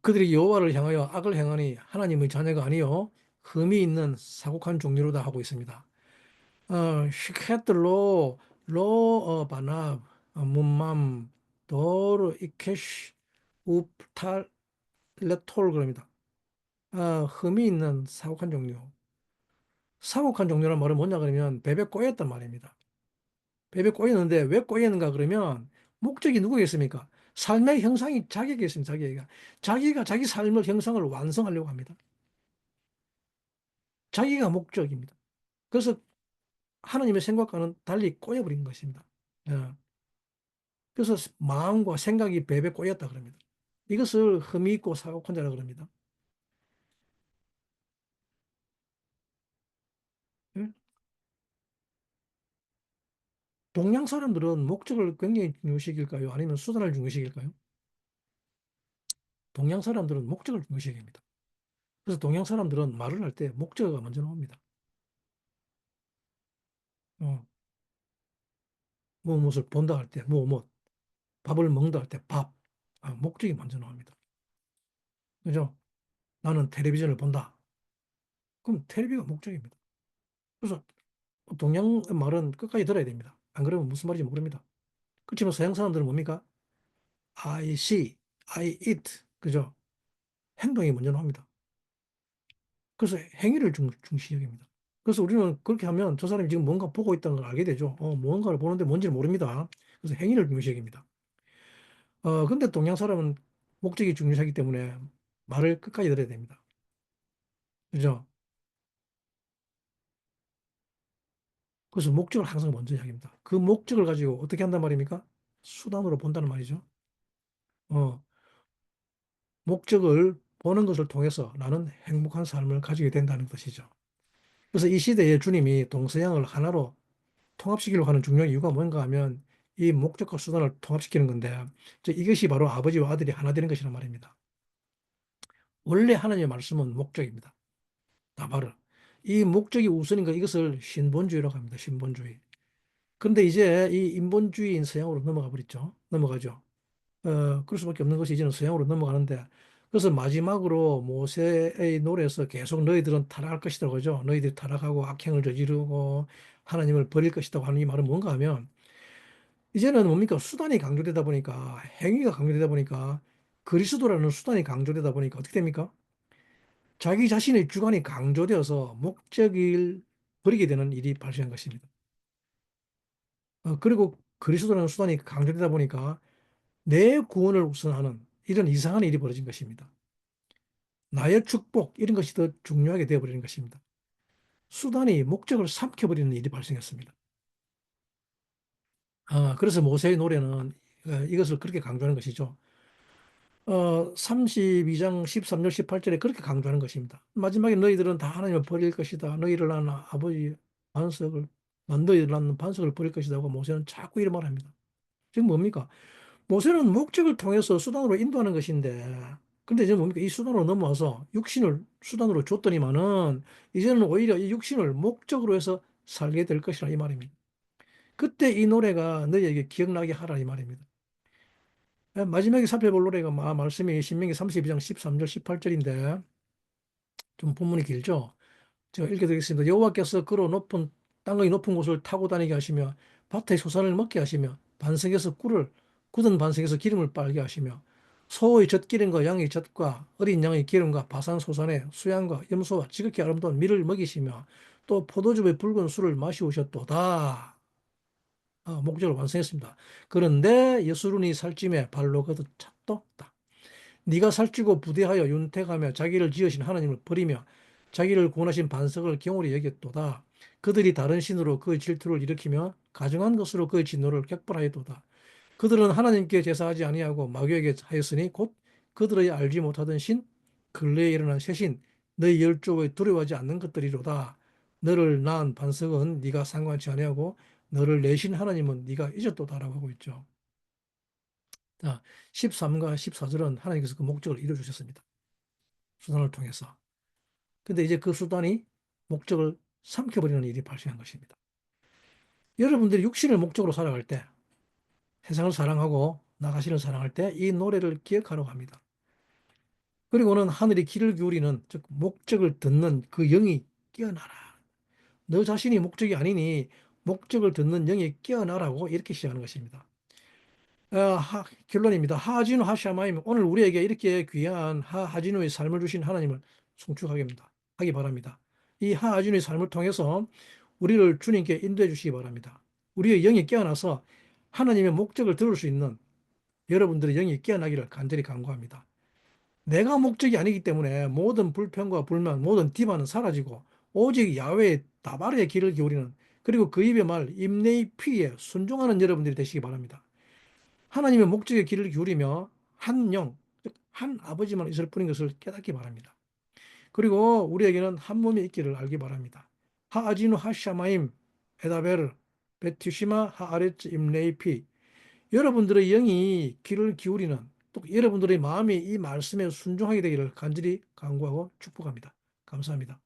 그들이 여호와를 향하여 악을 행하니 하나님의 자녀가 아니요 흠이 있는 사곡한 종류로다 하고 있습니다. 시켓로 바납 문맘 도르 이케시 우탈 레톨 그럽니다. 흠이 있는 사곡한 종류. 사곡한 종류란 말은 뭐냐 그러면 배에 꼬였단 말입니다. 배에 꼬였는데 왜 꼬였는가 그러면 목적이 누구겠습니까? 삶의 형상이 자기에게 있습니다. 자기가 자기 삶의 형상을 완성하려고 합니다. 자기가 목적입니다. 그래서 하나님의 생각과는 달리 꼬여버린 것입니다. 예. 그래서 마음과 생각이 배배 꼬였다 그럽니다. 이것을 흠이 있고 사고혼자라 그럽니다. 예? 동양 사람들은 목적을 굉장히 중요시길까요? 아니면 수단을 중요시길까요? 동양 사람들은 목적을 중요시합니다. 그래서 동양 사람들은 말을 할 때 목적어가 먼저 나옵니다. 어, 무엇을 본다 할 때, 밥을 먹는다 할 때, 밥. 아, 목적이 먼저 나옵니다. 그죠? 나는 텔레비전을 본다. 그럼 텔레비가 목적입니다. 그래서 동양 말은 끝까지 들어야 됩니다. 안 그러면 무슨 말인지 모릅니다. 그렇지만 서양 사람들은 뭡니까? I see, I eat. 그죠? 행동이 먼저 나옵니다. 그래서 행위를 중시 여깁니다. 그래서 우리는 그렇게 하면 저 사람이 지금 뭔가 보고 있다는 걸 알게 되죠. 뭔가를 보는데 뭔지를 모릅니다. 그래서 행위를 중시 여깁니다. 근데 동양 사람은 목적이 중요하기 때문에 말을 끝까지 들어야 됩니다. 그죠? 그래서 목적을 항상 먼저 이야기합니다. 그 목적을 가지고 어떻게 한단 말입니까? 수단으로 본다는 말이죠. 어, 목적을 보는 것을 통해서 나는 행복한 삶을 가지게 된다는 것이죠. 그래서 이 시대에 주님이 동서양을 하나로 통합시키려고 하는 중요한 이유가 뭔가 하면 이 목적과 수단을 통합시키는 건데 이것이 바로 아버지와 아들이 하나 되는 것이란 말입니다. 원래 하나님의 말씀은 목적입니다. 나바르. 이 목적이 우선인 것 이것을 신본주의라고 합니다. 신본주의. 그런데 이제 이 인본주의인 서양으로 넘어가 버렸죠. 넘어가죠. 그럴 수밖에 없는 것이 이제는 서양으로 넘어가는데 그래서 마지막으로 모세의 노래에서 계속 너희들은 타락할 것이다 그죠. 너희들이 타락하고 악행을 저지르고 하나님을 버릴 것이다 하는 이 말은 뭔가 하면 이제는 뭡니까? 수단이 강조되다 보니까 행위가 강조되다 보니까 그리스도라는 수단이 강조되다 보니까 어떻게 됩니까? 자기 자신의 주관이 강조되어서 목적을 버리게 되는 일이 발생한 것입니다. 그리고 그리스도라는 수단이 강조되다 보니까 내 구원을 우선하는 이런 이상한 일이 벌어진 것입니다. 나의 축복 이런 것이 더 중요하게 되어버리는 것입니다. 수단이 목적을 삼켜버리는 일이 발생했습니다. 그래서 모세의 노래는 이것을 그렇게 강조하는 것이죠. 32장 13절 18절에 그렇게 강조하는 것입니다. 마지막에 너희들은 다 하나님을 버릴 것이다. 너희를 낳은 아버지 반석을 너희를 낳는 반석을 버릴 것이다 하고 모세는 자꾸 이런 말을 합니다. 지금 뭡니까? 모세는 목적을 통해서 수단으로 인도하는 것인데 근데 이제 뭡니까? 이 수단으로 넘어와서 육신을 수단으로 줬더니만은 이제는 오히려 이 육신을 목적으로 해서 살게 될 것이라 이 말입니다. 그때 이 노래가 너희에게 기억나게 하라 이 말입니다. 마지막에 살펴볼 노래가 말씀이 신명기 32장 13절 18절인데 좀 본문이 길죠. 제가 읽어드리겠습니다. 여호와께서 그로 높은 땅의 높은 곳을 타고 다니게 하시며 밭의 소산을 먹게 하시며 반석에서 꿀을 굳은 반석에서 기름을 빨게 하시며 소의 젖기름과 양의 젖과 어린 양의 기름과 바산 소산의 수양과 염소와 지극히 아름다운 밀을 먹이시며 또 포도즙의 붉은 술을 마시우셨도다. 목적을 완성했습니다. 그런데 예수run이 살찜에 발로 걷어 찼도다. 네가 살찌고 부대하여 윤택하며 자기를 지으신 하나님을 버리며 자기를 구원하신 반석을 경홀히 여겼도다. 그들이 다른 신으로 그의 질투를 일으키며 가증한 것으로 그의 진노를 격발하였도다. 그들은 하나님께 제사하지 아니하고 마귀에게 하였으니 곧 그들의 알지 못하던 신 근래에 일어난 새신 너희 열조에 두려워하지 않는 것들이로다. 너를 낳은 반석은 네가 상관치 아니하고 너를 내신 하나님은 네가 잊었도다라고 하고 있죠. 자, 13과 14절은 하나님께서 그 목적을 이루어 주셨습니다. 수단을 통해서. 근데 이제 그 수단이 목적을 삼켜버리는 일이 발생한 것입니다. 여러분들이 육신을 목적으로 살아갈 때, 세상을 사랑하고 나가시를 사랑할 때 이 노래를 기억하라고 합니다. 그리고는 하늘이 귀를 기울이는, 즉, 목적을 듣는 그 영이 깨어나라. 너 자신이 목적이 아니니 목적을 듣는 영이 깨어나라고 이렇게 시작하는 것입니다. 결론입니다. 하진우 하샤마임 오늘 우리에게 이렇게 귀한 하진우의 삶을 주신 하나님을 하기 바랍니다. 이 하진우의 삶을 통해서 우리를 주님께 인도해 주시기 바랍니다. 우리의 영이 깨어나서 하나님의 목적을 들을 수 있는 여러분들의 영이 깨어나기를 간절히 간구합니다. 내가 목적이 아니기 때문에 모든 불평과 불만, 모든 디마는 사라지고 오직 야훼의 다발에 귀를 기울이는, 그리고 그 입의 말 임내의 피에 순종하는 여러분들이 되시기 바랍니다. 하나님의 목적에 귀를 기울이며 한 영, 즉 한 아버지만 있을 뿐인 것을 깨닫기 바랍니다. 그리고 우리에게는 한 몸이 있기를 알기 바랍니다. 하아지누 하샤마임 에다베르 베티시마 하아레츠 임레이피. 여러분들의 영이 귀를 기울이는, 또 여러분들의 마음이 이 말씀에 순종하게 되기를 간절히 간구하고 축복합니다. 감사합니다.